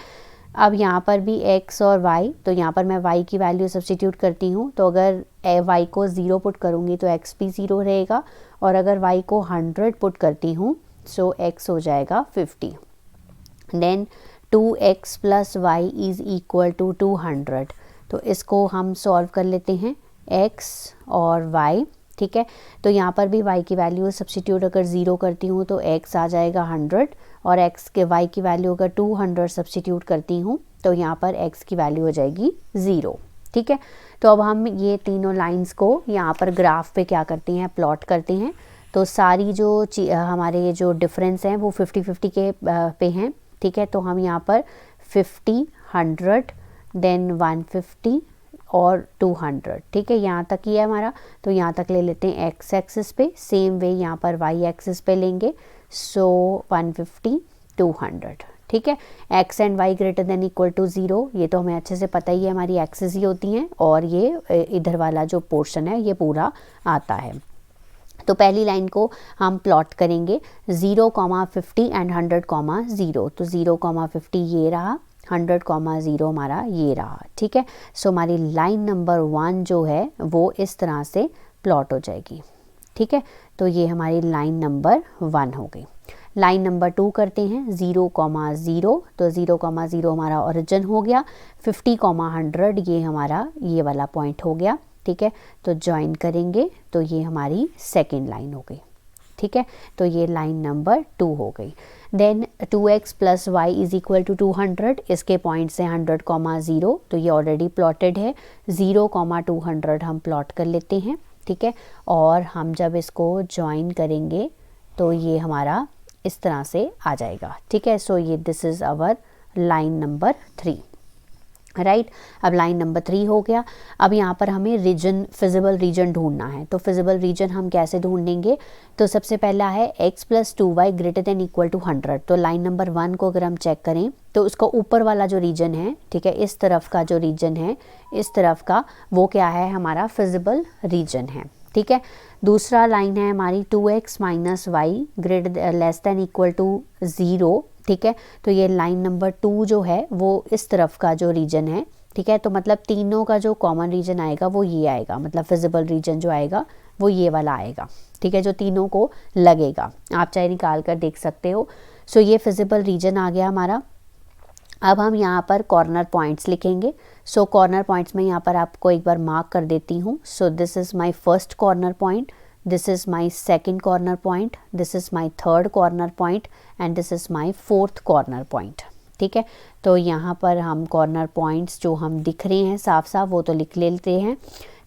अब यहाँ पर भी x और y, तो यहाँ पर मैं y की वैल्यू सब्सटीट्यूट करती हूँ तो अगर y को 0 पुट करूँगी तो x भी 0 रहेगा और अगर y को 100 पुट करती हूँ सो x हो जाएगा 50। Then 2x plus y is equal to 200। तो इसको हम सॉल्व कर लेते हैं x और y, ठीक है। तो यहाँ पर भी y की वैल्यू सब्सटीट्यूट अगर 0 करती हूँ तो x आ जाएगा 100 और x के y की वैल्यू अगर 200 सब्सटीट्यूट करती हूँ तो यहाँ पर x की वैल्यू हो जाएगी 0, ठीक है। तो अब हम ये तीनों लाइंस को यहाँ पर ग्राफ पे क्या करते हैं, प्लॉट करते हैं। तो सारी जो हमारे जो डिफरेंस हैं वो 50-50 के पे हैं, ठीक है। तो हम यहाँ पर 50, 100 देन 150 और 200, ठीक है। यहाँ तक ही है हमारा, तो यहाँ तक ले लेते हैं x एक्सिस पे। सेम वे यहाँ पर y एक्सिस पे लेंगे। सो 150, 200, ठीक है। x and y greater than equal to 0, ये तो हमें अच्छे से पता ही है, हमारी एक्सिस ही होती हैं और ये इधर वाला जो पोर्शन है ये पूरा आता है। तो पहली लाइन को हम प्लॉट करेंगे 0, 50 एंड 100, 0। तो 0, 50 ये रहा, 100, 0 हमारा ये रहा, ठीक है। सो हमारी लाइन नंबर 1 जो है वो इस तरह से प्लॉट हो जाएगी, ठीक है। तो ये हमारी लाइन नंबर 1 हो गई। लाइन नंबर 2 करते हैं 0, 0। तो 0, 0 हमारा ओरिजिन हो गया। 50, 100 ये हमारा ये वाला पॉइंट हो गया, ठीक है। तो ज्वाइन करेंगे तो ये हमारी सेकेंड लाइन हो गई, ठीक है। तो ये लाइन नंबर 2 हो गई। Then 2x plus y is equal to 200, इसके पॉइंट से 100, 0। तो ये ऑलरेडी प्लॉटेड है। 0, 200 हम प्लॉट कर लेते हैं, ठीक है। और हम जब इसको ज्वाइन करेंगे तो ये हमारा इस तरह से आ जाएगा, ठीक है। सो ये this is our line number 3, right. अब लाइन नंबर 3 हो गया। अब यहाँ पर हमें रीजन, फिजिबल रीजन ढूंढना है। तो फिजिबल रीजन हम कैसे ढूंढेंगे, तो सबसे पहला है x plus 2y greater than equal to 100। तो लाइन नंबर 1 को अगर हम चेक करें तो उसका ऊपर वाला जो रीजन है, ठीक है, इस तरफ का जो रीजन है, इस तरफ का, वो क्या है, हमारा फिजिबल रीजन है, ठीक है। दूसरा लाइन है हमारी 2x minus y greater less than equal to 0, ठीक है। तो ये लाइन नंबर 2 जो है वो इस तरफ का जो रीजन है, ठीक है। तो मतलब तीनों का जो कॉमन रीजन आएगा वो ये आएगा, मतलब फिजिबल रीजन जो आएगा वो ये वाला आएगा, ठीक है, जो तीनों को लगेगा। आप चाहे निकाल कर देख सकते हो। सो ये फिजिबल रीजन आ गया हमारा। अब हम यहाँ पर कॉर्नर पॉइंट्स लिखेंगे। सो कॉर्नर पॉइंट्स में यहाँ पर आपको एक बार मार्क कर देती हूँ। सो this is my first corner point, this is my second corner point, this is my third corner point and this is my fourth corner point, ठीक है। तो यहाँ पर हम कॉर्नर पॉइंट्स जो हम दिख रहे हैं साफ साफ वो तो लिख लेते हैं।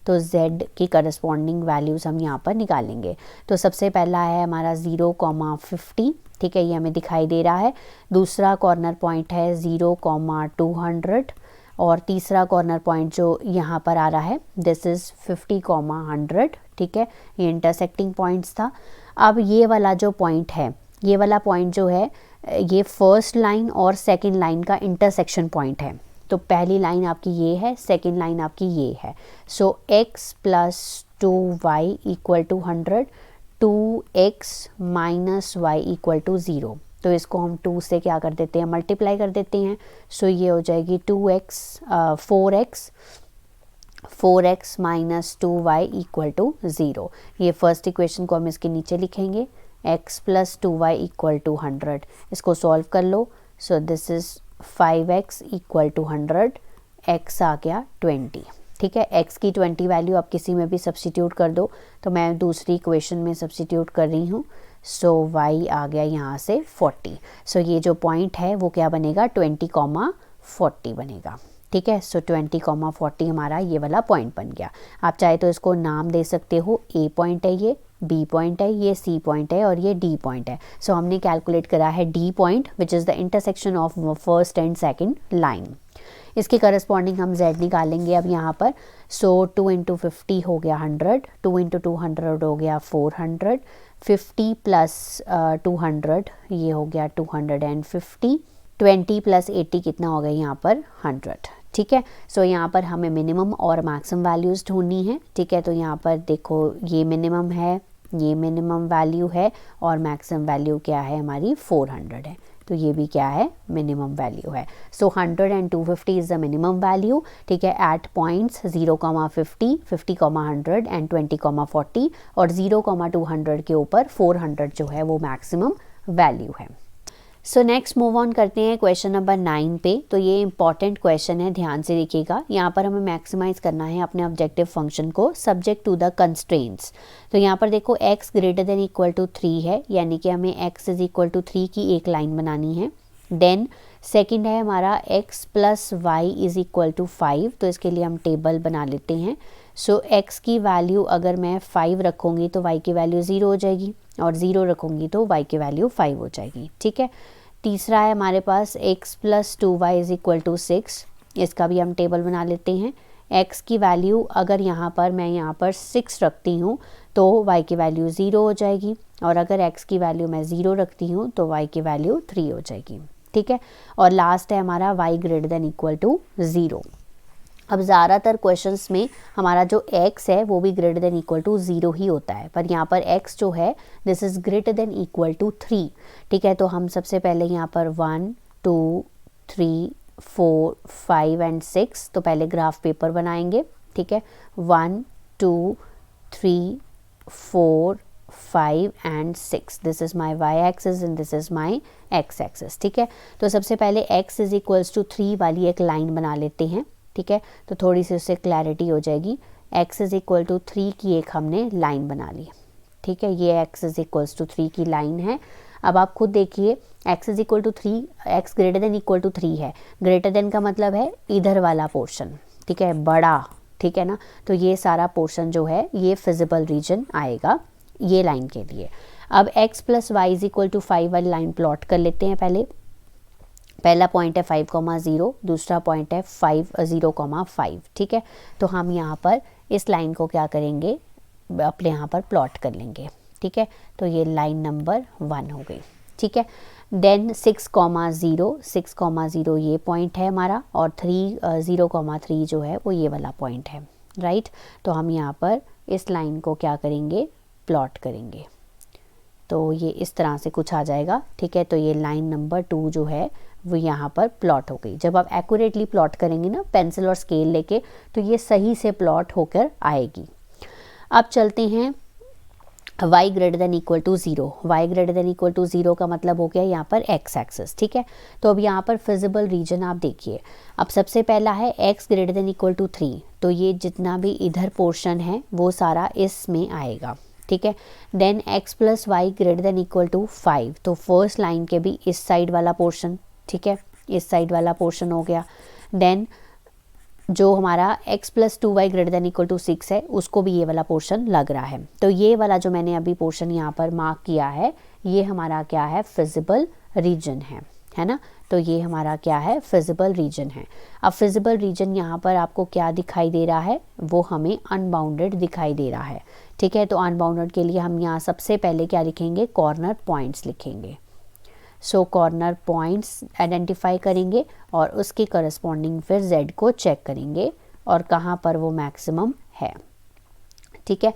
तो z की करस्पॉन्डिंग वैल्यूज़ हम यहाँ पर निकालेंगे। तो सबसे पहला है हमारा 0,50, ठीक है, ये हमें दिखाई दे रहा है। दूसरा कॉर्नर पॉइंट है 0,200 और तीसरा कॉर्नर पॉइंट जो यहाँ पर आ रहा है दिस इज़ 50,100, ठीक है, ये इंटरसेक्टिंग पॉइंट्स था। अब ये वाला जो पॉइंट है, ये वाला पॉइंट जो है ये फर्स्ट लाइन और सेकंड लाइन का इंटरसेक्शन पॉइंट है। तो पहली लाइन आपकी ये है, सेकंड लाइन आपकी ये है। So x plus 2y equal to 100, 2x minus y equal to 0। तो इसको हम 2 से क्या कर देते हैं, मल्टीप्लाई कर देते हैं। सो ये हो जाएगी 4x minus 2y equal to 0। ये फर्स्ट इक्वेशन को हम इसके नीचे लिखेंगे, x plus 2y equal to 100। इसको सॉल्व कर लो। So this is 5x equal to 100, x आ गया 20, ठीक है। x की 20 वैल्यू आप किसी में भी सब्स्टिट्यूट कर दो, तो मैं दूसरी इक्वेशन में सब्स्टिट्यूट कर रही हूँ। सो y आ गया यहाँ से 40। सो ये जो पॉइंट है वो क्या बनेगा, 20,40 बनेगा, ठीक है। सो 20,40 हमारा ये वाला पॉइंट बन गया। आप चाहे तो इसको नाम दे सकते हो, A पॉइंट है, ये B पॉइंट है, ये C पॉइंट है और ये D पॉइंट है। सो हमने कैलकुलेट करा है D point which is the intersection of first and second line. इसके करस्पॉन्डिंग हम Z निकालेंगे अब यहाँ पर। सो 2 × 50 हो गया 100, 2 × 200 हो गया 400, 50 प्लस 200 ये हो गया 250, 20 प्लस 80 कितना हो गया यहाँ पर 100, ठीक है। सो यहाँ पर हमें मिनिमम और मैक्सिमम वैल्यूज़ ढूंढनी है, ठीक है। तो यहाँ पर देखो ये मिनिमम है, ये मिनिमम वैल्यू है और मैक्सिमम वैल्यू क्या है हमारी 400 है। तो ये भी क्या है, मिनिमम वैल्यू है। सो 100 and 250 is the minimum value, ठीक है, एट पॉइंट्स 0,50, 50,100 एंड 20,40 और 0,200 के ऊपर 400 जो है वो मैक्सिमम वैल्यू है। सो नेक्स्ट मूव ऑन करते हैं क्वेश्चन नंबर 9 पे। तो ये इंपॉर्टेंट क्वेश्चन है, ध्यान से देखिएगा। यहाँ पर हमें मैक्सिमाइज करना है अपने ऑब्जेक्टिव फंक्शन को सब्जेक्ट टू द कंस्ट्रेंट्स। तो यहाँ पर देखो x greater than equal to 3 है, यानी कि हमें x इज इक्वल टू 3 की एक लाइन बनानी है। देन सेकंड है हमारा x plus y is equal to 5, तो इसके लिए हम टेबल बना लेते हैं। सो x की वैल्यू अगर मैं 5 रखूँगी तो y की वैल्यू 0 हो जाएगी और 0 रखूँगी तो y की वैल्यू 5 हो जाएगी, ठीक है। तीसरा है हमारे पास x plus 2y is equal to 6, इसका भी हम टेबल बना लेते हैं। x की वैल्यू अगर यहाँ पर मैं यहाँ पर 6 रखती हूँ तो y की वैल्यू 0 हो जाएगी और अगर x की वैल्यू मैं 0 रखती हूँ तो y की वैल्यू 3 हो जाएगी, ठीक है। और लास्ट है हमारा y greater than equal to 0। अब ज़्यादातर क्वेश्चंस में हमारा जो x है वो भी ग्रेटर देन इक्वल टू 0 ही होता है, पर यहाँ पर x जो है this is greater than equal to 3, ठीक है। तो हम सबसे पहले यहाँ पर 1 2 3 4 5 एंड 6, तो पहले ग्राफ पेपर बनाएंगे, ठीक है। 1 2 3 4 5 and 6, this is my y axis and this is my x axis, ठीक है। तो सबसे पहले x इज इक्वल्स टू 3 वाली एक लाइन बना लेते हैं, ठीक है। तो थोड़ी सी उससे क्लैरिटी हो जाएगी। x इज इक्वल टू 3 की एक हमने लाइन बना ली, ठीक है। ये x इज इक्वल्स टू 3 की लाइन है। अब आप खुद देखिए x is equal to 3, x greater than equal to 3 है। ग्रेटर देन का मतलब है इधर वाला पोर्शन, ठीक है, बड़ा, ठीक है ना। तो ये सारा पोर्शन जो है ये फिजिबल रीजन आएगा ये लाइन के लिए। अब x plus y is equal to 5 वाली लाइन प्लॉट कर लेते हैं। पहला पॉइंट है 5,0, दूसरा पॉइंट है 0,5, ठीक है। तो हम यहाँ पर इस लाइन को क्या करेंगे, अपने यहाँ पर प्लॉट कर लेंगे, ठीक है। तो ये लाइन नंबर 1 हो गई, ठीक है। देन 6,0 ये पॉइंट है हमारा और 0,3 जो है वो ये वाला पॉइंट है, राइट। तो हम यहाँ पर इस लाइन को क्या करेंगे, प्लॉट करेंगे। तो ये इस तरह से कुछ आ जाएगा, ठीक है। तो ये लाइन नंबर 2 जो है वो यहाँ पर प्लॉट हो गई। जब आप एक्यूरेटली प्लॉट करेंगे ना पेंसिल और स्केल लेके, तो ये सही से प्लॉट होकर आएगी। अब चलते हैं y greater than equal to 0। y greater than equal to 0 का मतलब हो गया यहाँ पर x एक्सिस, ठीक है। तो अब यहाँ पर फिजिबल रीजन आप देखिए। अब सबसे पहला है x greater than equal to 3, तो ये जितना भी इधर पोर्शन है वो सारा इसमें आएगा, ठीक है। Then x plus y greater than equal to 5, तो फर्स्ट लाइन के भी इस साइड वाला पोर्शन, ठीक है, इस साइड वाला पोर्शन हो गया। देन जो हमारा x + 2y > 6 है उसको भी ये वाला पोर्शन लग रहा है। तो ये वाला जो मैंने अभी पोर्शन यहाँ पर मार्क किया है ये हमारा क्या है, फिजिबल रीजन है ना। तो ये हमारा क्या है, फिजिबल रीजन है। अब फिजिबल रीजन यहाँ पर आपको क्या दिखाई दे रहा है, वो हमें अनबाउंडेड दिखाई दे रहा है। ठीक है, तो अनबाउंडेड के लिए हम यहाँ सबसे पहले क्या लिखेंगे, कॉर्नर पॉइंट्स लिखेंगे। सो कॉर्नर पॉइंट्स आइडेंटिफाई करेंगे और उसके करस्पॉन्डिंग फिर z को चेक करेंगे और कहाँ पर वो मैक्सिमम है। ठीक है,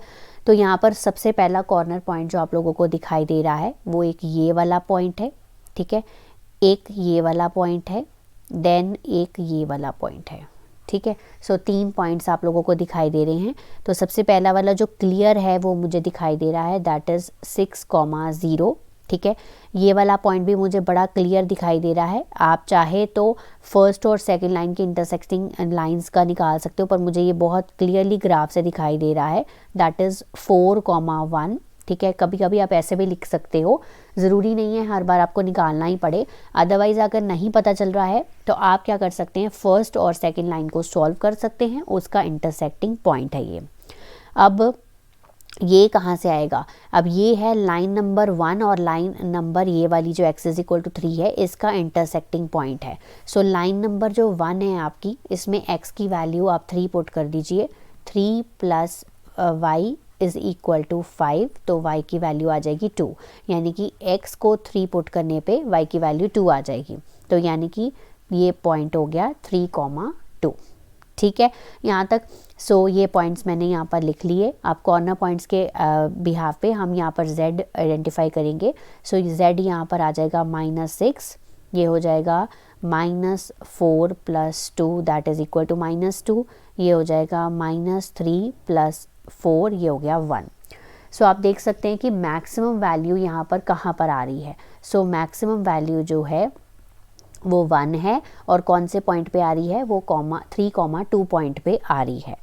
तो यहाँ पर सबसे पहला कॉर्नर पॉइंट जो आप लोगों को दिखाई दे रहा है वो एक ये वाला पॉइंट है। ठीक है, एक ये वाला पॉइंट है, देन एक ये वाला पॉइंट है। ठीक है, सो 3 पॉइंट्स आप लोगों को दिखाई दे रहे हैं। तो सबसे पहला वाला जो क्लियर है वो मुझे दिखाई दे रहा है, दैट इज़ 6,0। ठीक है, ये वाला पॉइंट भी मुझे बड़ा क्लियर दिखाई दे रहा है। आप चाहे तो फर्स्ट और सेकंड लाइन की इंटरसेक्टिंग लाइंस का निकाल सकते हो, पर मुझे ये बहुत क्लियरली ग्राफ से दिखाई दे रहा है, दैट इज़ 4,1। ठीक है, कभी कभी आप ऐसे भी लिख सकते हो, ज़रूरी नहीं है हर बार आपको निकालना ही पड़े। अदरवाइज़ अगर नहीं पता चल रहा है तो आप क्या कर सकते हैं, फर्स्ट और सेकंड लाइन को सॉल्व कर सकते हैं, उसका इंटरसेक्टिंग पॉइंट है ये। अब ये कहाँ से आएगा, अब ये है लाइन नंबर 1 और लाइन नंबर ये वाली जो x = 3 है, इसका इंटरसेक्टिंग पॉइंट है। सो लाइन नंबर जो 1 है आपकी, इसमें x की वैल्यू आप 3 पुट कर दीजिए, 3 + y = 5, तो y की वैल्यू आ जाएगी 2, यानी कि x को 3 पुट करने पे y की वैल्यू 2 आ जाएगी। तो यानी कि ये पॉइंट हो गया 3,2। ठीक है, यहाँ तक। सो ये पॉइंट्स मैंने यहाँ पर लिख लिए। आप कॉर्नर पॉइंट्स के बिहाफ पे हम यहाँ पर z आइडेंटिफाई करेंगे। सो z यहाँ पर आ जाएगा -6, ये हो जाएगा -4 + 2 दैट इज़ इक्वल टू -2, ये हो जाएगा -3 + 4, ये हो गया 1। सो आप देख सकते हैं कि मैक्सिमम वैल्यू यहाँ पर कहाँ पर आ रही है। सो मैक्सिमम वैल्यू जो है वो 1 है, और कौन से पॉइंट पे आ रही है, वो 3,2 पॉइंट पे आ रही है।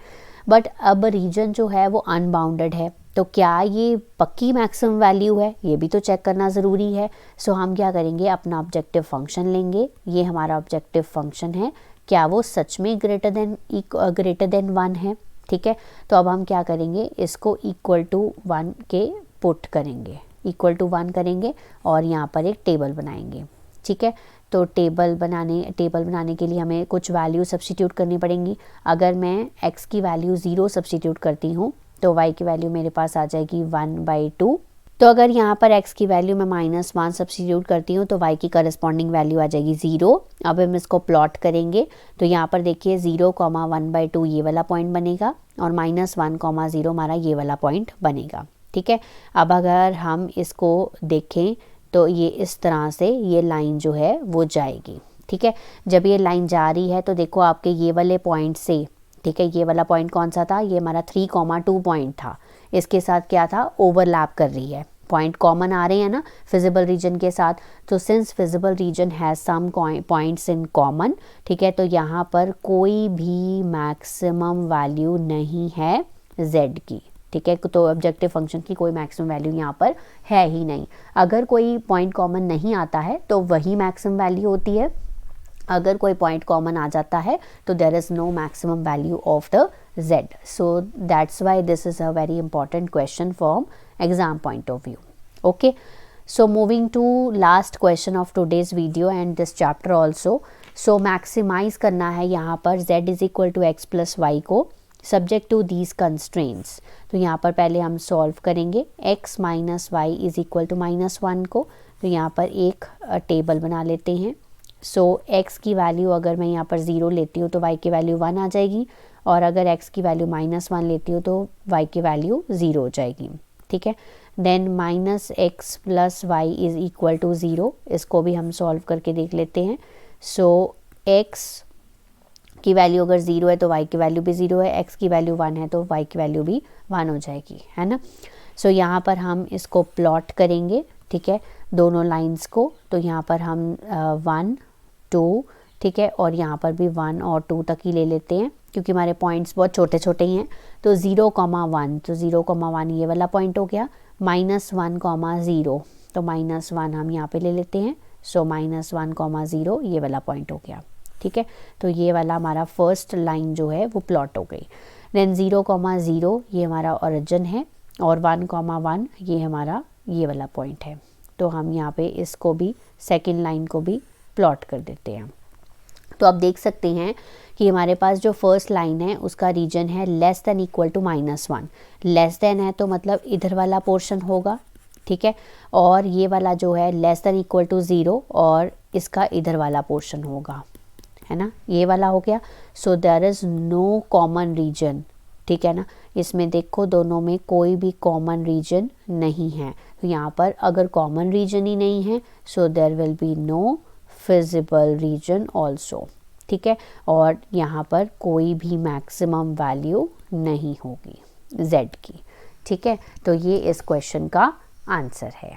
बट अब रीजन जो है वो अनबाउंडेड है, तो क्या ये पक्की मैक्सिमम वैल्यू है, ये भी तो चेक करना ज़रूरी है। सो हम क्या करेंगे, अपना ऑब्जेक्टिव फंक्शन लेंगे। ये हमारा ऑब्जेक्टिव फंक्शन है, क्या वो सच में ग्रेटर देन 1 है। ठीक है, तो अब हम क्या करेंगे, इसको =1 के पुट करेंगे, =1 करेंगे और यहाँ पर एक टेबल बनाएंगे। ठीक है, तो टेबल बनाने के लिए हमें कुछ वैल्यू सब्स्टिट्यूट करनी पड़ेंगी। अगर मैं x की वैल्यू 0 सब्स्टिट्यूट करती हूँ तो y की वैल्यू मेरे पास आ जाएगी 1/2। तो अगर यहाँ पर x की वैल्यू मैं -1 सब्स्टिट्यूट करती हूँ तो y की करस्पॉन्डिंग वैल्यू आ जाएगी 0। अब हम इसको प्लॉट करेंगे तो यहाँ पर देखिए 0, 1/2 ये वाला पॉइंट बनेगा और -1, 0 हमारा ये वाला पॉइंट बनेगा। ठीक है, अब अगर हम इसको देखें तो ये इस तरह से ये लाइन जो है वो जाएगी। ठीक है, जब ये लाइन जा रही है तो देखो आपके ये वाले पॉइंट से, ठीक है, ये वाला पॉइंट कौन सा था, ये हमारा 3,2 पॉइंट था, इसके साथ क्या था, ओवरलैप कर रही है, पॉइंट कॉमन आ रहे हैं ना फिजिबल रीजन के साथ। तो since feasible region has some points in common, ठीक है, तो यहाँ पर कोई भी मैक्सिमम वैल्यू नहीं है z की। ठीक है, तो ऑब्जेक्टिव फंक्शन की कोई मैक्सिमम वैल्यू यहाँ पर है ही नहीं। अगर कोई पॉइंट कॉमन नहीं आता है तो वही मैक्सिमम वैल्यू होती है, अगर कोई पॉइंट कॉमन आ जाता है तो there is no maximum value of the z। सो that's why this is a very important question from exam point of view. Okay, so moving to last question of today's video and this chapter also. So maximize करना है यहाँ पर z = x + y को सब्जेक्ट टू दीज कंस्ट्रेंट्स। तो यहाँ पर पहले हम सॉल्व करेंगे x - y = -1 को। तो यहाँ पर एक टेबल बना लेते हैं। सो x की वैल्यू अगर मैं यहाँ पर 0 लेती हूँ तो y की वैल्यू 1 आ जाएगी, और अगर x की वैल्यू -1 लेती हूँ तो y की वैल्यू 0 हो जाएगी। ठीक है, देन -x + y = 0, इसको भी हम सॉल्व करके देख लेते हैं। सो x की वैल्यू अगर 0 है तो y की वैल्यू भी 0 है, x की वैल्यू 1 है तो y की वैल्यू भी 1 हो जाएगी, है ना। सो यहाँ पर हम इसको प्लॉट करेंगे, ठीक है, दोनों लाइंस को। तो यहाँ पर हम 1, 2, ठीक है, और यहाँ पर भी 1 और 2 तक ही ले लेते हैं क्योंकि हमारे पॉइंट्स बहुत छोटे छोटे ही हैं। तो 0,1, तो 0,1 ये वाला पॉइंट हो गया, -1, 0, तो -1 हम यहाँ पे ले लेते हैं, सो -1, 0 ये वाला पॉइंट हो गया, ठीक है। तो ये वाला हमारा फर्स्ट लाइन जो है वो प्लॉट हो गई। देन 0, 0 ये हमारा ओरिजिन है और 1, 1 ये हमारा ये वाला पॉइंट है। तो हम यहाँ पे इसको भी सेकेंड लाइन को भी प्लॉट कर देते हैं। तो आप देख सकते हैं कि हमारे पास जो फर्स्ट लाइन है उसका रीजन है less than equal to -1। Less than है तो मतलब इधर वाला पोर्शन होगा, ठीक है। और ये वाला जो है लेस देन इक्वल टू 0 और इसका इधर वाला पोर्शन होगा, है ना, ये वाला हो गया। So there is no common region, ठीक है ना। इसमें देखो दोनों में कोई भी कॉमन रीजन नहीं है। तो यहाँ पर अगर कॉमन रीजन ही नहीं है so there will be no feasible region also, ठीक है। और यहाँ पर कोई भी मैक्सिमम वैल्यू नहीं होगी z की, ठीक है। तो ये इस क्वेश्चन का आंसर है।